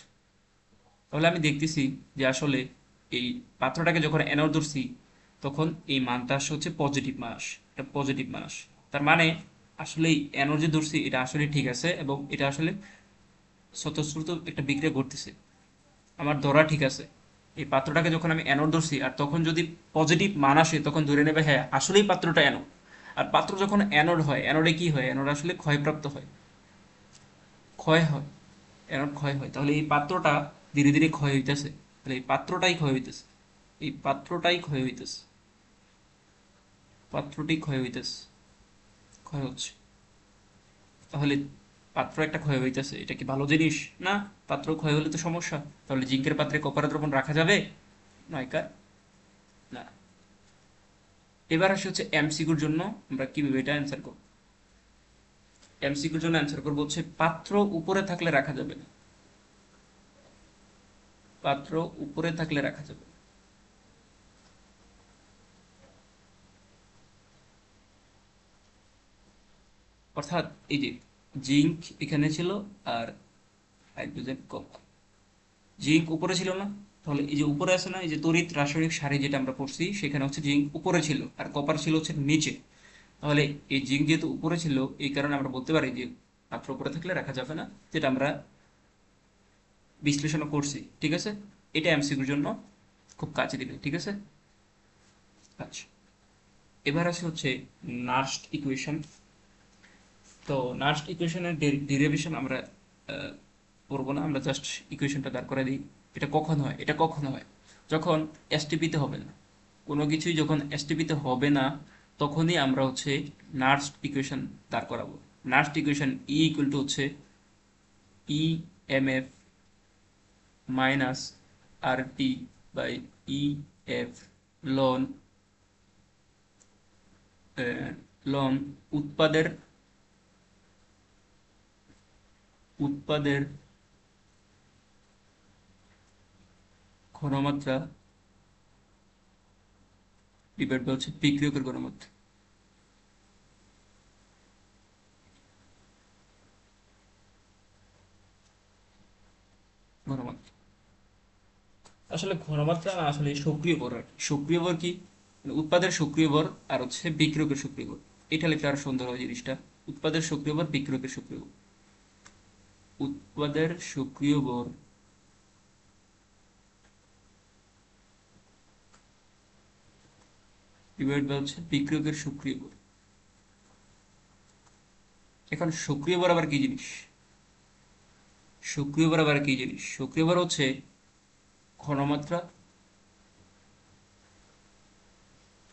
তাহলে আমি দেখতেছি যে আসলে এই পাত্রটাকে যখন অ্যানোড ধরছি তখন এই মানটা আসে হচ্ছে পজিটিভ মান আসে, এটা পজিটিভ মান আসে। তার মানে আসলে এই অ্যানোড যে ধরছি এটা আসলে ঠিক আছে এবং এটা আসলে স্বতঃস্ফূর্ত একটা বিক্রিয়া ঘটতেছে, আমার ধরা ঠিক আছে। এই পাত্রটাকে যখন আমি অ্যানোড ধরছি আর তখন যদি পজিটিভ মান আসে তখন ধরে নেবে হ্যাঁ আসলেই পাত্রটা অ্যানোড। আর পাত্র যখন অ্যানোড হয়, অ্যানোডে কি হয়, অ্যানোড আসলে ক্ষয়প্রাপ্ত হয়, ক্ষয় হয়, অ্যানোড ক্ষয় হয়। তাহলে এই পাত্রটা ধীরে ধীরে ক্ষয় হইতেছে, তাহলে এই পাত্রটাই ক্ষয় হইতেছে, এই পাত্রটাই ক্ষয় হইতেছে, পাত্রটি ক্ষয় হইতেছে, ক্ষয় হচ্ছে। তাহলে পাত্র একটা ক্ষয় হইতেছে, এটা কি ভালো জিনিস? না। পাত্র ক্ষয় হলে তো সমস্যা। তাহলে জিঙ্কের পাত্রে কপারের দ্রবণ রাখা যাবে? নয় কার, না। এবার আসে হচ্ছে এমসিকিউর জন্য আমরা কিভাবে এটা অ্যান্সার করব। এমসিকিউর জন্য অ্যান্সার করবো হচ্ছে পাত্র উপরে থাকলে রাখা যাবে না, পাত্র উপরে থাকলে রাখা যাবে না। অর্থাৎ এই যে জিঙ্ক এখানে ছিল আর হাইড্রোজেন কম, জিঙ্ক উপরে ছিল না, তাহলে এই যে উপরে আছে না, এই যে তড়িৎ রাসায়নিক সারি যেটা আমরা পড়ছি সেখানে হচ্ছে জিঙ্ক উপরে ছিল আর কপার ছিল হচ্ছে নিচে। তাহলে এই জিঙ্ক যেহেতু উপরে ছিল এই কারণে আমরা বলতে পারি যে পাত্র উপরে থাকলে রাখা যাবে না, যেটা আমরা বিশ্লেষণ করছি। ঠিক আছে, এটা এমসিকিউর জন্য খুব কাজে দিবে। ঠিক আছে, আচ্ছা। এবার আসে হচ্ছে নার্স্ট ইকুয়েশন। তো নার্স্ট ইকুয়েশনের ডেরিভেশন আমরা পড়বো না, আমরা জাস্ট ইকুয়েশনটা দাঁড় করে দিই। এটা কখন হয়, এটা কখন হয় যখন এসটিপিতে হবে না, কোনো কিছুই যখন এসটিপিতে হবে না তখনই আমরা হচ্ছে নার্স্ট ইকুয়েশন দাঁড় করাবো। Nernst equation E equal to হচ্ছে E M F minus R T by E F লন লন উৎপাদের উৎপাদের ঘনমাত্রা ডিভাইড বাই হচ্ছে বিক্রিয়কের ঘনমাত্রা। ঘনমাত্রা আসলে ঘনমাত্রা না, আসলে সক্রিয় ভর আর কি। সক্রিয় ভর কি, মানে উৎপাদের সক্রিয় ভর আর হচ্ছে বিক্রিয়কের সক্রিয় ভর। এটা লিখলে আরো সুন্দর হয় জিনিসটা। উৎপাদের সক্রিয় ভর, বিক্রিয়কের সক্রিয় ভর। উৎপাদের সক্রিয় ভর ডিভাইড বাই হচ্ছে বিক্রিয়কের সক্রিয় ভর। এখন সক্রিয় ভর আবার কি জিনিস? সক্রিয় ভর আবার কি জিনিস? সক্রিয় ভর হচ্ছে ঘনমাত্রা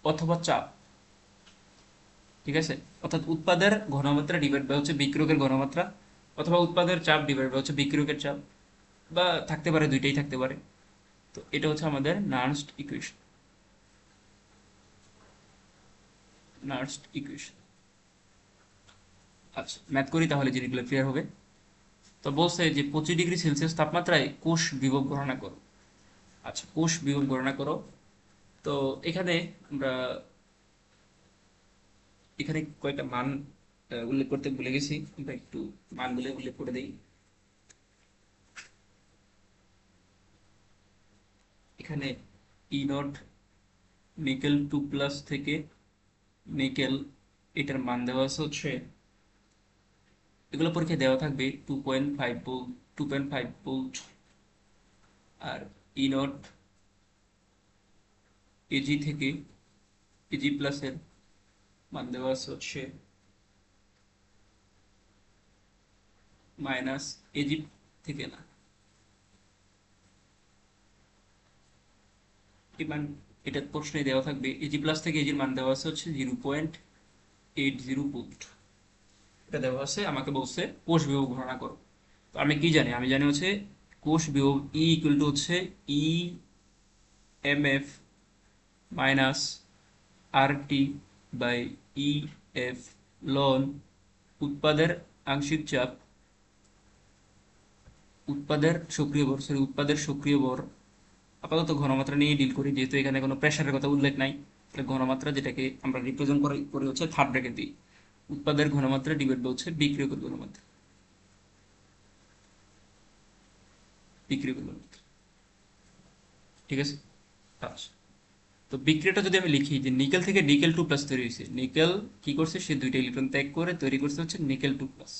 অথবা চাপ। ঠিক আছে, অর্থাৎ উৎপাদের ঘনমাত্রা ডিভাইড বাই হচ্ছে বিক্রিয়কের ঘনমাত্রা, অথবা উৎপাদের চাপ ডিভাইড বাই হচ্ছে বিক্রিয়কের চাপ, বা থাকতে পারে দুইটাই থাকতে পারে। তো এটা হচ্ছে আমাদের নার্স্ট ইকুয়েশন, নার্স্ট ইকুয়েশন। আচ্ছা, ম্যাথ করি তাহলে জিনিসগুলো ক্লিয়ার হবে। তো বলছে যে 25 ডিগ্রি সেলসিয়াস তাপমাত্রায় কোষ বিভব গণনা করো। আচ্ছা, কোষ বিভব গণনা করো। তো এখানে আমরা এখানে কয়েকটা মান উল্লেখ করতে ভুলে গেছি, আমরা একটু মানগুলো উল্লেখ করে দিই। এখানে ই নট নিকেল 2+ থেকে নিকেল, এটার মান দেওয়া আছে হচ্ছে, এগুলো পরীক্ষায় দেওয়া থাকবে 2.5 ভোল্ট, 2.5 ভোল্ট। আর ই নট এজি থেকে এজি প্লাসের মান দেওয়া আছে হচ্ছে মাইনাস এজি থেকে না, এই মান এটা প্রশ্নে দেওয়া থাকবে। এজি প্লাস থেকে এজির মান দেওয়া আছে হচ্ছে 0.80 ভোল্ট, এটা দেওয়া আছে। আমাকে বলছে কোষ বিভব গণনা করো। তো আমি কি জানি, আমি জানি হচ্ছে কোষ বিভব ই ইকুয়াল টু হচ্ছে E M F minus R T by E F লন উৎপাদের আংশিক চাপ, উৎপাদের সক্রিয় ভর, সরি উৎপাদের সক্রিয় ভর। আপাতত ঘনমাত্রা নিয়ে ডিল করি যেহেতু এখানে কোনো প্রেশারের কথা উল্লেখ নাই। তাহলে ঘনমাত্রা যেটাকে আমরা রিপ্রেজেন্ট করি হচ্ছে থার্ড ব্র্যাকেট দিই, উৎপাদের ঘনমাত্রা ডিভাইড বাই হচ্ছে বিক্রিয়কের ঘনমাত্রা। বিক্রিয়কগুলোর মধ্যে। ঠিক আছে। আচ্ছা, তো বিক্রিয়াটা যদি আমি লিখি যে নিকেল থেকে নিকেল 2+ তৈরি হয়েছে, নিকেল কি করছে, সে দুইটা ইলেকট্রন ত্যাগ করে তৈরি করছে হচ্ছে নিকেল 2+।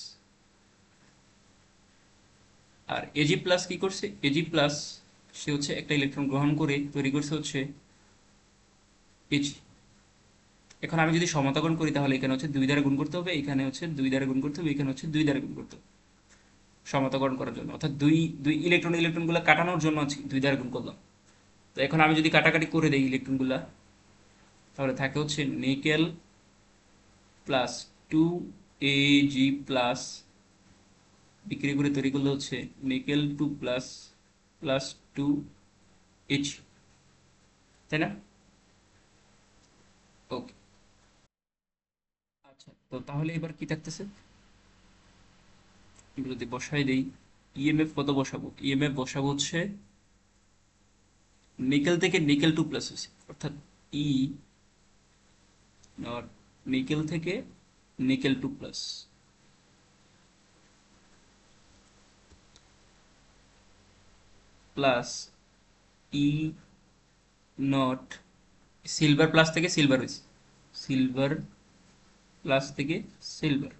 আর Ag+ কি করছে, Ag+, সে হচ্ছে একটা ইলেকট্রন গ্রহণ করে তৈরি করছে হচ্ছে Ag। এখন আমি যদি সমতাকরণ করি তাহলে এখানে হচ্ছে 2 দ্বারা গুণ করতে হবে, এখানে হচ্ছে 2 দ্বারা গুণ করতে হবে, এখানে হচ্ছে 2 দ্বারা গুণ করতে হবে সমতাকরণ করার জন্য, অর্থাৎ দুই দুই ইলেকট্রনগুলো কাটানোর জন্য আছে 2 দ্বারা গুণ করলাম। তো এখন আমি যদি কাটাকাটি করে দেই ইলেকট্রনগুলা, তাহলে থাকে হচ্ছে নিকেল প্লাস 2Ag+ বিক্রি করে তৈরি করলে হচ্ছে নিকেল 2+ প্লাস 2H, তাই না? ওকে। আচ্ছা, তো তাহলে এবার কি থাকতেছে, যদি বসাই দেই ইএমএফ কত বসাবো, ইএমএফ বসাবো হচ্ছে নিকেল থেকে নিকেল 2+ হয়েছে, অর্থাৎ ই নট নিকেল থেকে nickel 2+ plus E not silver plus থেকে সিলভার হয়েছে, সিলভার প্লাস থেকে সিলভার,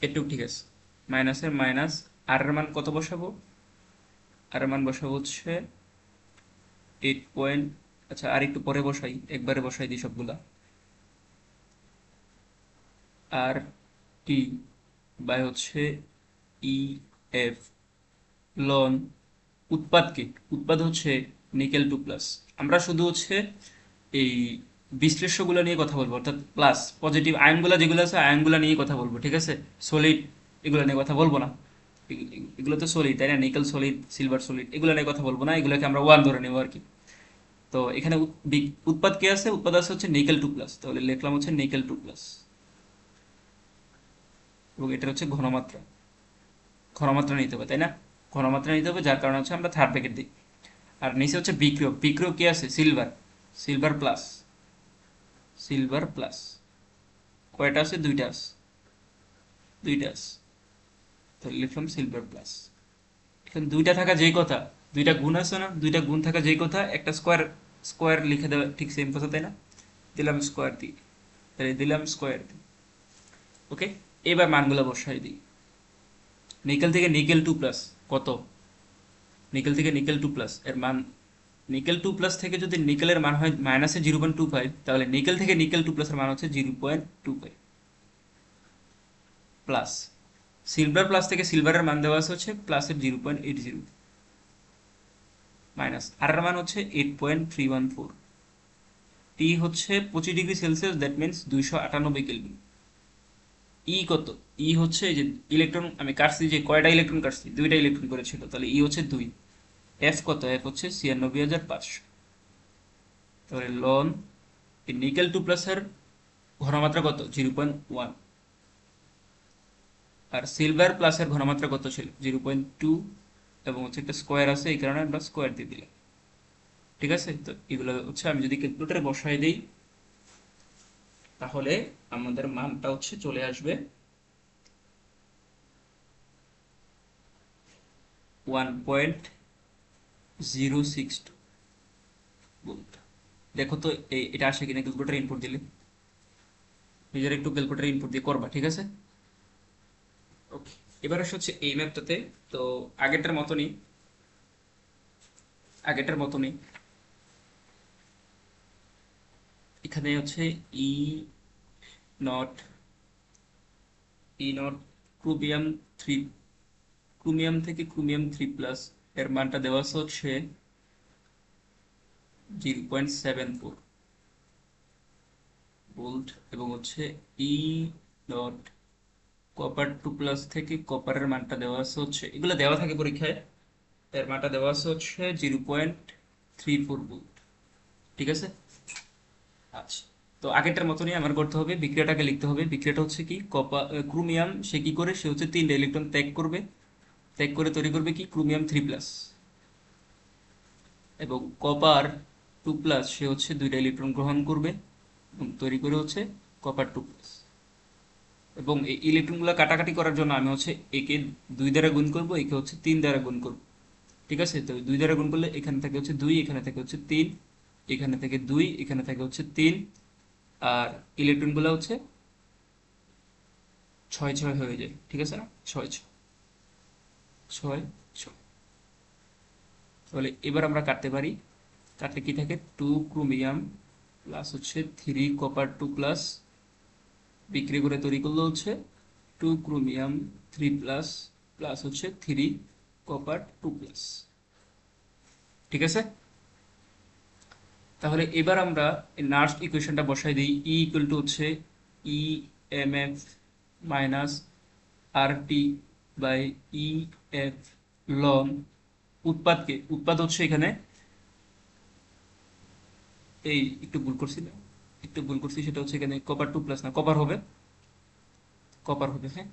এটুকু ঠিক আছে। মাইনাসের মাইনাস, আর এর মান কত বসাবো, আর এর মান বসাবো হচ্ছে 8 আচ্ছা আর একটু পরে বসাই, একবারে বসাই দিই সবগুলা। আর টি বাই হচ্ছে ই এফ লন উৎপাদ কি, উৎপাদ হচ্ছে নিকেল 2+। আমরা শুধু হচ্ছে এই বিশ্লেষ্যগুলো নিয়ে কথা বলবো, অর্থাৎ প্লাস পজিটিভ আয়নগুলো যেগুলো আছে আয়নগুলো নিয়ে কথা বলবো, ঠিক আছে। সলিড এগুলো নিয়ে কথা বলবো না, এগুলো তো সলিড তাই না, নিকেল সলিড সিলভার সলিড, এগুলো নিয়ে কথা বলবো না, এগুলোকে আমরা ওয়ান ধরে নেবো আর কি। তো এখানে উৎপাদ কি আছে, উৎপাদ আছে হচ্ছে নিকেল 2+, তাহলে লিখলাম হচ্ছে নিকেল 2+, এবং এটা হচ্ছে ঘনমাত্রা, ঘনমাত্রা নিতে হবে তাই না, ঘনমাত্রা নিতে হবে, যার কারণে হচ্ছে আমরা থার্ড ব্র্যাকেট দিই। আর নিচে হচ্ছে বিক্রিয়ক, বিক্রিয়ক কি আছে, silver, silver plus, silver plus কয়টা আছে, দুইটা আছে, দুইটা আছে, তাহলে লিখলাম সিলভার প্লাস। এখানে দুইটা থাকা যেই কথা, দুইটা গুণ আছে না, দুইটা গুণ থাকা যেই কথা, একটা স্কোয়ার, স্কোয়ার লিখে দেওয়া ঠিক সেম কথা তাই না, দিলাম স্কোয়ার দিই, তাহলে দিলাম স্কোয়ার দিই। ওকে, এবার মানগুলো বসাই দিই। নিকেল থেকে নিকেল 2+, কত, নিকেল থেকে নিকেল 2+, এর মান নিকেল 2+ থেকে যদি নিকেলের মান হয় -0.25, তাহলে নিকেল থেকে নিকেল 2+ এর মান হচ্ছে 0.25 প্লাস সিলভার প্লাস থেকে সিলভারের মান দেওয়া আছে হচ্ছে প্লাসের 0.80 মাইনাস আর এর মান হচ্ছে 8.314, টি হচ্ছে 25 degree Celsius, that means 298 kelvin. E কত, ই হচ্ছে এই যে ইলেকট্রন আমি কাটছি, যে কয়টা ইলেকট্রন কাটছি, দুইটা ইলেকট্রন করেছিল, তাহলে ই হচ্ছে 2। এফ কত, এফ হচ্ছে 96,500। তাহলে লন এই নিকেল 2+ এর ঘনমাত্রা কত, 0.1, আর সিলভার প্লাসের ঘনমাত্রা কত ছিল, 0.2, এবং হচ্ছে একটা স্কোয়ার আছে, এই কারণে আমরা স্কোয়ার দিয়ে দিলাম। ঠিক আছে, তো এগুলো হচ্ছে আমি যদি ক্যালকুলেটরে বসাই দিই, তাহলে আমাদের মানটা হচ্ছে চলে আসবে 1.062 ভোল্ট। দেখো তো এটা আসে কিনা ক্যালকুলেটরে ইনপুট দিলে, নিজের একটু ক্যালকুলেটরে ইনপুট দিয়ে করবা, ঠিক আছে। ওকে, এবার আসে হচ্ছে এই ম্যাপটাতে। তো আগেরটার মতনই, আগেরটার মতনই এখানে হচ্ছে E naught, E naught chromium 3, chromium থেকে ক্রোমিয়াম 3+, এর মানটা দেওয়া আছে হচ্ছে 0.74 ভোল্ট, এবং হচ্ছে ই নট কপার 2+ থেকে কপারের মানটা দেওয়া আছে হচ্ছে, এগুলো দেওয়া থাকে পরীক্ষায়, এর মানটা দেওয়া আছে হচ্ছে 0.34 ভোল্ট। ঠিক আছে। আচ্ছা, তো আগেরটার মতনই আমার করতে হবে, বিক্রিয়াটাকে লিখতে হবে। বিক্রিয়াটা হচ্ছে কি, ক্রোমিয়াম সে কি করে, সে হচ্ছে 3টা ইলেকট্রন ত্যাগ করবে, ত্যাগ করে তৈরি করবে কি ক্রোমিয়াম 3+, এবং কপার 2+, সে হচ্ছে 2টা ইলেকট্রন গ্রহণ করবে এবং তৈরি করে হচ্ছে কপার 2+। এবং এই ইলেকট্রনগুলো কাটাকাটি করার জন্য আমি হচ্ছে একে 2 দ্বারা গুণ করব, একে হচ্ছে 3 দ্বারা গুণ করব। ঠিক আছে, তো 2 দ্বারা গুণ করলে এখানে থেকে হচ্ছে 2, এখানে থেকে হচ্ছে 3, এখানে থেকে 2, এখানে থেকে হচ্ছে 3, আর ইলেকট্রনগুলো হচ্ছে 6 6 হয়ে যায়। ঠিক আছে না, 6 6 6 6। তাহলে এবার আমরা কাটতে পারি। কাটলে কি থাকে, 2 ক্রোমিয়াম প্লাস হচ্ছে 3 কপার 2 প্লাস, বিক্রি করে তৈরি করলে হচ্ছে 2 ক্রোমিয়াম 3 প্লাস প্লাস হচ্ছে 3 কপার 2 প্লাস। ঠিক আছে, তাহলে এবার আমরা নার্স ইকুয়েশনটা বসাই দিই। ই ইকুয়াল টু হচ্ছে E M F minus R T by E F লন উৎপাদকে, উৎপাদ হচ্ছে এখানে এই একটু ভুল করছি না, একটু ভুল করছি, সেটা হচ্ছে এখানে কপার 2 প্লাস না, কপার হবে, কপার হবে, হ্যাঁ।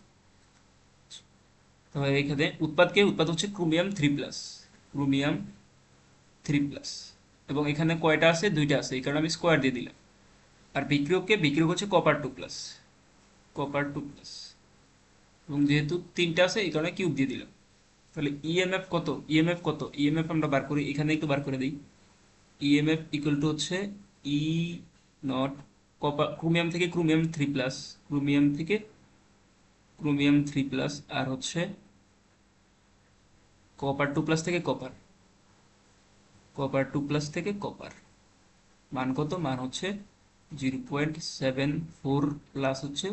তাহলে এখানে উৎপাদকে, উৎপাদ হচ্ছে ক্রোমিয়াম 3 প্লাস, ক্রোমিয়াম 3 প্লাস, এবং এখানে কয়টা আছে, 2টা আছে, এই কারণে আমি স্কোয়ার দিয়ে দিলাম। আর বিক্রিয়ককে, বিক্রিয়ক হচ্ছে কপার 2 প্লাস, কপার 2 প্লাস, এবং যেহেতু 3টা আছে এই কারণে কিউব দিয়ে দিলাম। তাহলে ইএমএফ কত, ইএমএফ কত, ইএমএফ আমরা বার করি, এখানে একটু বার করে দিই। ইএমএফ ইকুয়াল টু হচ্ছে ই নট কপার, ক্রোমিয়াম থেকে ক্রোমিয়াম 3 প্লাস, ক্রোমিয়াম থেকে ক্রোমিয়াম 3 প্লাস, আর হচ্ছে কপার 2 প্লাস থেকে কপার, কপার 2 প্লাস থেকে কপার। মান কত, মান হচ্ছে 0.74 প্লাস হচ্ছে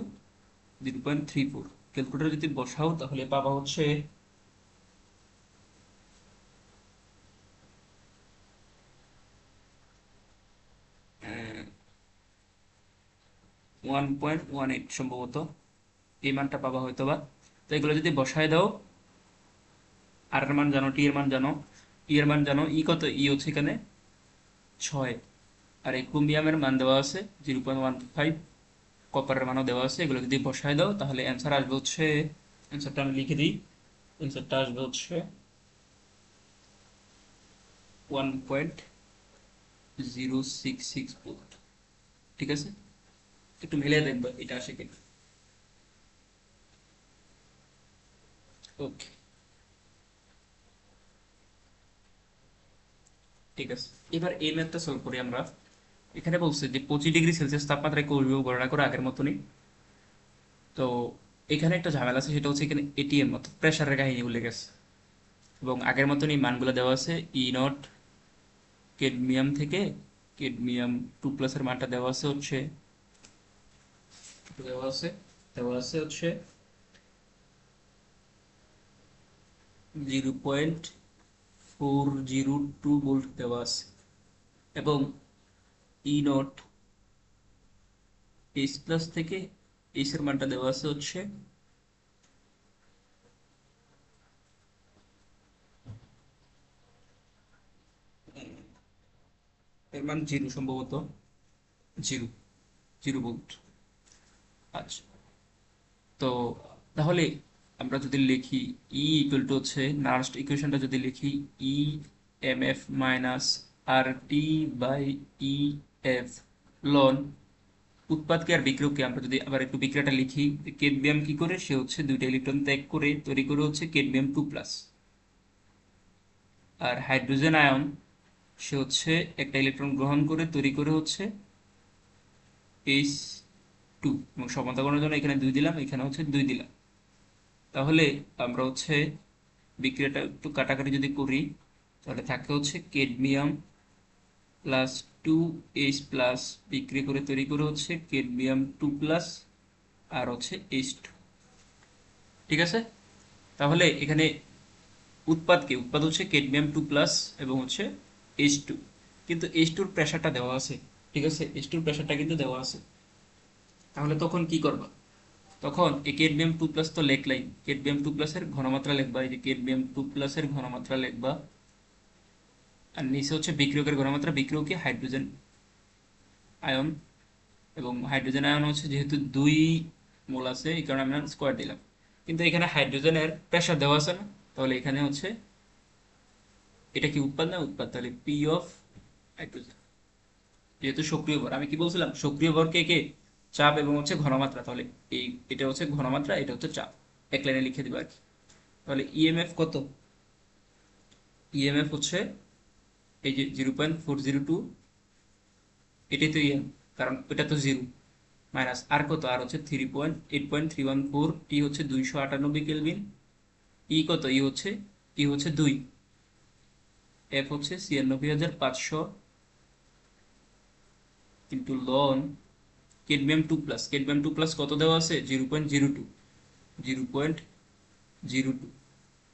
0.34। ক্যালকুলেটর যদি বসাও তাহলে পাবা হচ্ছে 1.18 সম্ভবত, এই মানটা পাবা হয়তো বা। তো এগুলো যদি বসায় দাও, আর এর মান জানো, টি এর মান জানো, ই এর মান জানো, ই কত, ই হচ্ছে এখানে 6, আর এই ক্রোমিয়ামের মান দেওয়া আছে 0.15, কপারের মানও দেওয়া আছে। এগুলো যদি বসায় দাও তাহলে অ্যান্সার আসবে হচ্ছে, অ্যান্সারটা আমি লিখে দিই, অ্যান্সারটা আসবে হচ্ছে 1.066 ভোল্ট। ঠিক আছে, একটু মিলিয়ে দেখবে এটা আসে কিনা। ওকে, ঠিক আছে, এবার এই ম্যাথটা সলভ করি আমরা। এখানে বলছে যে 25 ডিগ্রি সেলসিয়াস তাপমাত্রায় কৌশিক গণনা করে আগের মতনই। তো এখানে একটা ঝামেলা আছে, সেটা হচ্ছে এখানে এটিএম অর্থাৎ প্রেসারের কাহিনী উল্লেখ আছে, এবং আগের মতনই মানগুলো দেওয়া আছে। ই নট কেডমিয়াম থেকে, কেডমিয়াম 2 প্লাসের মানটা দেওয়া আছে হচ্ছে, দেওয়া আছে, দেওয়া আছে হচ্ছে 0.402 ভোল্ট দেওয়া আছে, এবং ই নট এইচ প্লাস থেকে এইচ এর মানটা দেওয়া আছে হচ্ছে এর মান 0 সম্ভবত, 0, 0 ভোল্ট। আচ্ছা, তো তাহলে আমরা যদি লিখি ই ইকুয়াল টু হচ্ছে নার্স্ট ইকুয়েশনটা যদি লিখি, E M F minus R T by E F লন উৎপাদকে আর বিক্রিয়ককে, আমরা যদি আবার একটু বিক্রিয়াটা লিখি, কেডমিয়াম কি করে, সে হচ্ছে 2টা ইলেকট্রন ত্যাগ করে তৈরি করে হচ্ছে কেডমিয়াম 2 প্লাস, আর হাইড্রোজেন আয়ন সে হচ্ছে একটা ইলেকট্রন গ্রহণ করে তৈরি করে হচ্ছে H2, এবং সমতা করার জন্য এখানে 2 দিলাম, এখানে হচ্ছে 2 দিলাম। তাহলে আমরা হচ্ছে বিক্রিয়াটা একটু কাটাকাটি যদি করি, তাহলে থাকে হচ্ছে কেডমিয়াম প্লাস 2H প্লাস বিক্রি করে তৈরি করে হচ্ছে কেডমিয়াম 2 প্লাস, আর হচ্ছে H2। ঠিক আছে, তাহলে এখানে উৎপাদকে, উৎপাদ হচ্ছে কেডমিয়াম 2 প্লাস এবং হচ্ছে H2, কিন্তু H2 এর প্রেসারটা দেওয়া আছে। ঠিক আছে, H2 এর প্রেসারটা কিন্তু দেওয়া আছে। তাহলে তখন কি করবা, তখন এই কেডমিয়াম 2 প্লাস তো লেখলাই, কেডমিয়াম 2 প্লাসের ঘনমাত্রা লিখবা, এই যে কেডমিয়াম 2 প্লাসের ঘনমাত্রা লিখবা, আর নিচে হচ্ছে বিক্রিয়কের ঘনমাত্রা, বিক্রিয়কে হাইড্রোজেন আয়ন, এবং হাইড্রোজেন আয়ন হচ্ছে যেহেতু 2 মোল আছে এই কারণে আমরা স্কোয়ার দিলাম, কিন্তু এখানে হাইড্রোজেনের প্রেসার দেওয়া আছে না, তাহলে এখানে হচ্ছে এটা কি উৎপাদ না উৎপাদ, তাহলে পি অফ হাইড্রোজেন, যেহেতু সক্রিয় ভর, আমি কি বলছিলাম, সক্রিয় ভর কে কে, চাপ এবং হচ্ছে ঘনমাত্রা, তাহলে এটা হচ্ছে ঘনমাত্রা, এটা হচ্ছে চাপ, এক লাইনে লিখে দিবা আর কি। তাহলে ইএমএফ কত? ইএমএফ হচ্ছে এই যে 0.402, এটাই তো ইএম, কারণ এটা তো জিরো, মাইনাস আর কত, আর হচ্ছে 8.314, টি হচ্ছে 298 কেলভিন, ই কত, ই হচ্ছে 2, এফ হচ্ছে 96,500 কিন্তু লন কেডমিয়াম 2 প্লাস, কেডমিয়াম 2 প্লাস কত দেওয়া আছে, 0.02, 0.02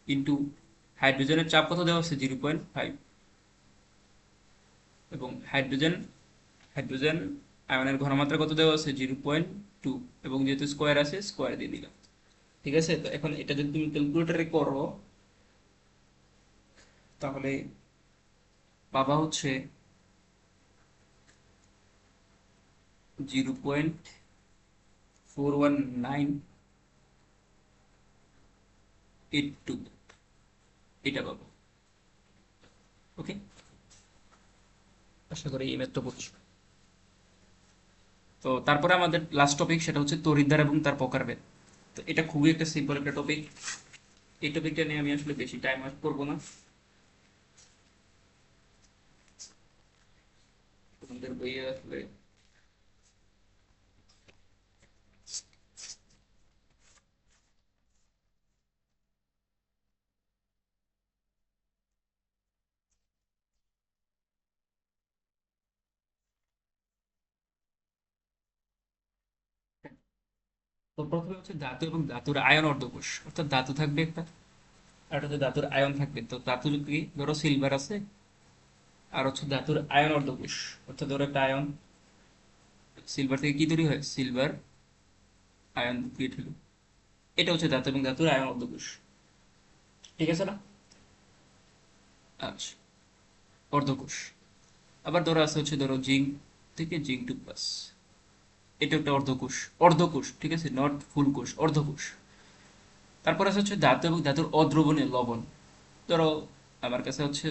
ইন্টু হাইড্রোজেনের চাপ কত দেওয়া আছে, 0.5, এবং হাইড্রোজেন হাইড্রোজেন আয়নের ঘনমাত্রা কত দেওয়া আছে, 0.2, এবং যেহেতু স্কোয়ার আছে স্কোয়ার দিয়ে দিলাম। ঠিক আছে, তো এখন এটা যদি তুমি ক্যালকুলেটরে করো তাহলে পাবা হচ্ছে 0.41982, এটা পাবো। ওকে, আশা করি এই ম্যাথটা বুঝছো। তো তারপরে আমাদের লাস্ট টপিক, সেটা হচ্ছে তড়িৎদ্বার এবং তার প্রকারভেদ। তো এটা খুবই একটা সিম্পল একটা টপিক, এই টপিকটা নিয়ে আমি আসলে বেশি টাইম ওয়েস্ট করবো না। তোমাদের বইয়ে আসলে তো প্রথমে হচ্ছে ধাতু এবং ধাতুর আয়ন অর্ধকোষ, অর্থাৎ ধাতু থাকবে একটা, আর হচ্ছে ধাতুর আয়ন থাকবে। তো ধাতু যদি ধরো সিলভার আছে, আর হচ্ছে ধাতুর আয়ন অর্ধকোষ, অর্থাৎ ধরো একটা আয়ন, সিলভার থেকে কি তৈরি হয়, সিলভার আয়ন ক্রিয়েট হলো, এটা হচ্ছে ধাতু এবং ধাতুর আয়ন অর্ধকোষ। ঠিক আছে না? আচ্ছা, অর্ধকোষ। আবার ধরো আছে হচ্ছে ধরো জিঙ্ক থেকে জিঙ্ক 2 প্লাস, এটা একটা অর্ধকোষ, অর্ধকোষ, ঠিক আছে, নট ফুল কোষ, অর্ধকোষ। তারপর আছে হচ্ছে ধাতু এবং ধাতুর অদ্রবণীয় লবণ। ধরো আমার কাছে হচ্ছে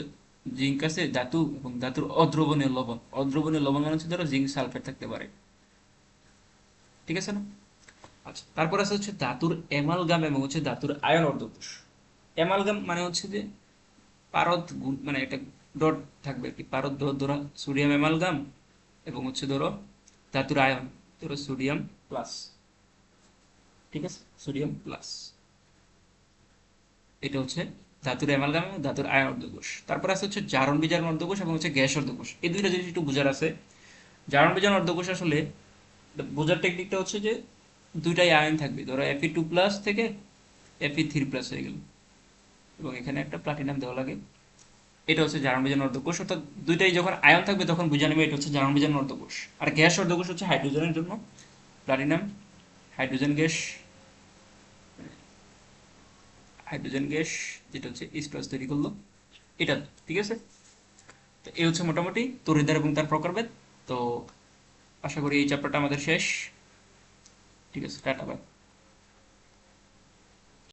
জিঙ্ক আছে, ধাতু এবং ধাতুর অদ্রবণীয় লবণ, অদ্রবণীয় লবণ মানে হচ্ছে ধরো জিঙ্ক সালফেট থাকতে পারে। ঠিক আছে না? আচ্ছা, তারপর আছে হচ্ছে ধাতুর অ্যামালগাম এবং হচ্ছে ধাতুর আয়ন অর্ধকোষ। অ্যামালগাম মানে হচ্ছে যে পারদ মানে একটা ডট থাকবে আর কি, পারদ ডট ধরো সোডিয়াম অ্যামালগাম, এবং হচ্ছে ধরো ধাতুর আয়ন, ধরো সোডিয়াম প্লাস। ঠিক আছে, সোডিয়াম প্লাস, এটা হচ্ছে ধাতুর অ্যামালগাম এবং ধাতুর আয়ন অর্ধকোষ। তারপর আছে হচ্ছে জারণ বিজারণ অর্ধকোষ এবং হচ্ছে গ্যাস অর্ধকোষ। এই দুইটা জিনিস একটু বোঝার আছে। জারণ বিজারণ অর্ধকোষ আসলে বোঝার টেকনিকটা হচ্ছে যে দুইটাই আয়ন থাকবে, ধরো Fe2 প্লাস থেকে Fe3 প্লাস হয়ে গেল, এবং এখানে একটা প্লাটিনাম দেওয়া লাগে, এটা হচ্ছে জারণ বিজারণ অর্ধকোষ। অর্থাৎ দুইটাই যখন আয়ন থাকবে তখন বুঝে নেবে এটা হচ্ছে জারণ বিজারণ অর্ধকোষ। আর গ্যাস অর্ধকোষ হচ্ছে হাইড্রোজেনের জন্য, platinum, hydrogen gas, hydrogen gas যেটা হচ্ছে H+ তৈরি করলো, এটা। ঠিক আছে, তো এই হচ্ছে মোটামুটি তড়িৎদ্বার এবং তার প্রকারভেদ। তো আশা করি এই চ্যাপ্টারটা আমাদের শেষ। ঠিক আছে, টাটা, বাই।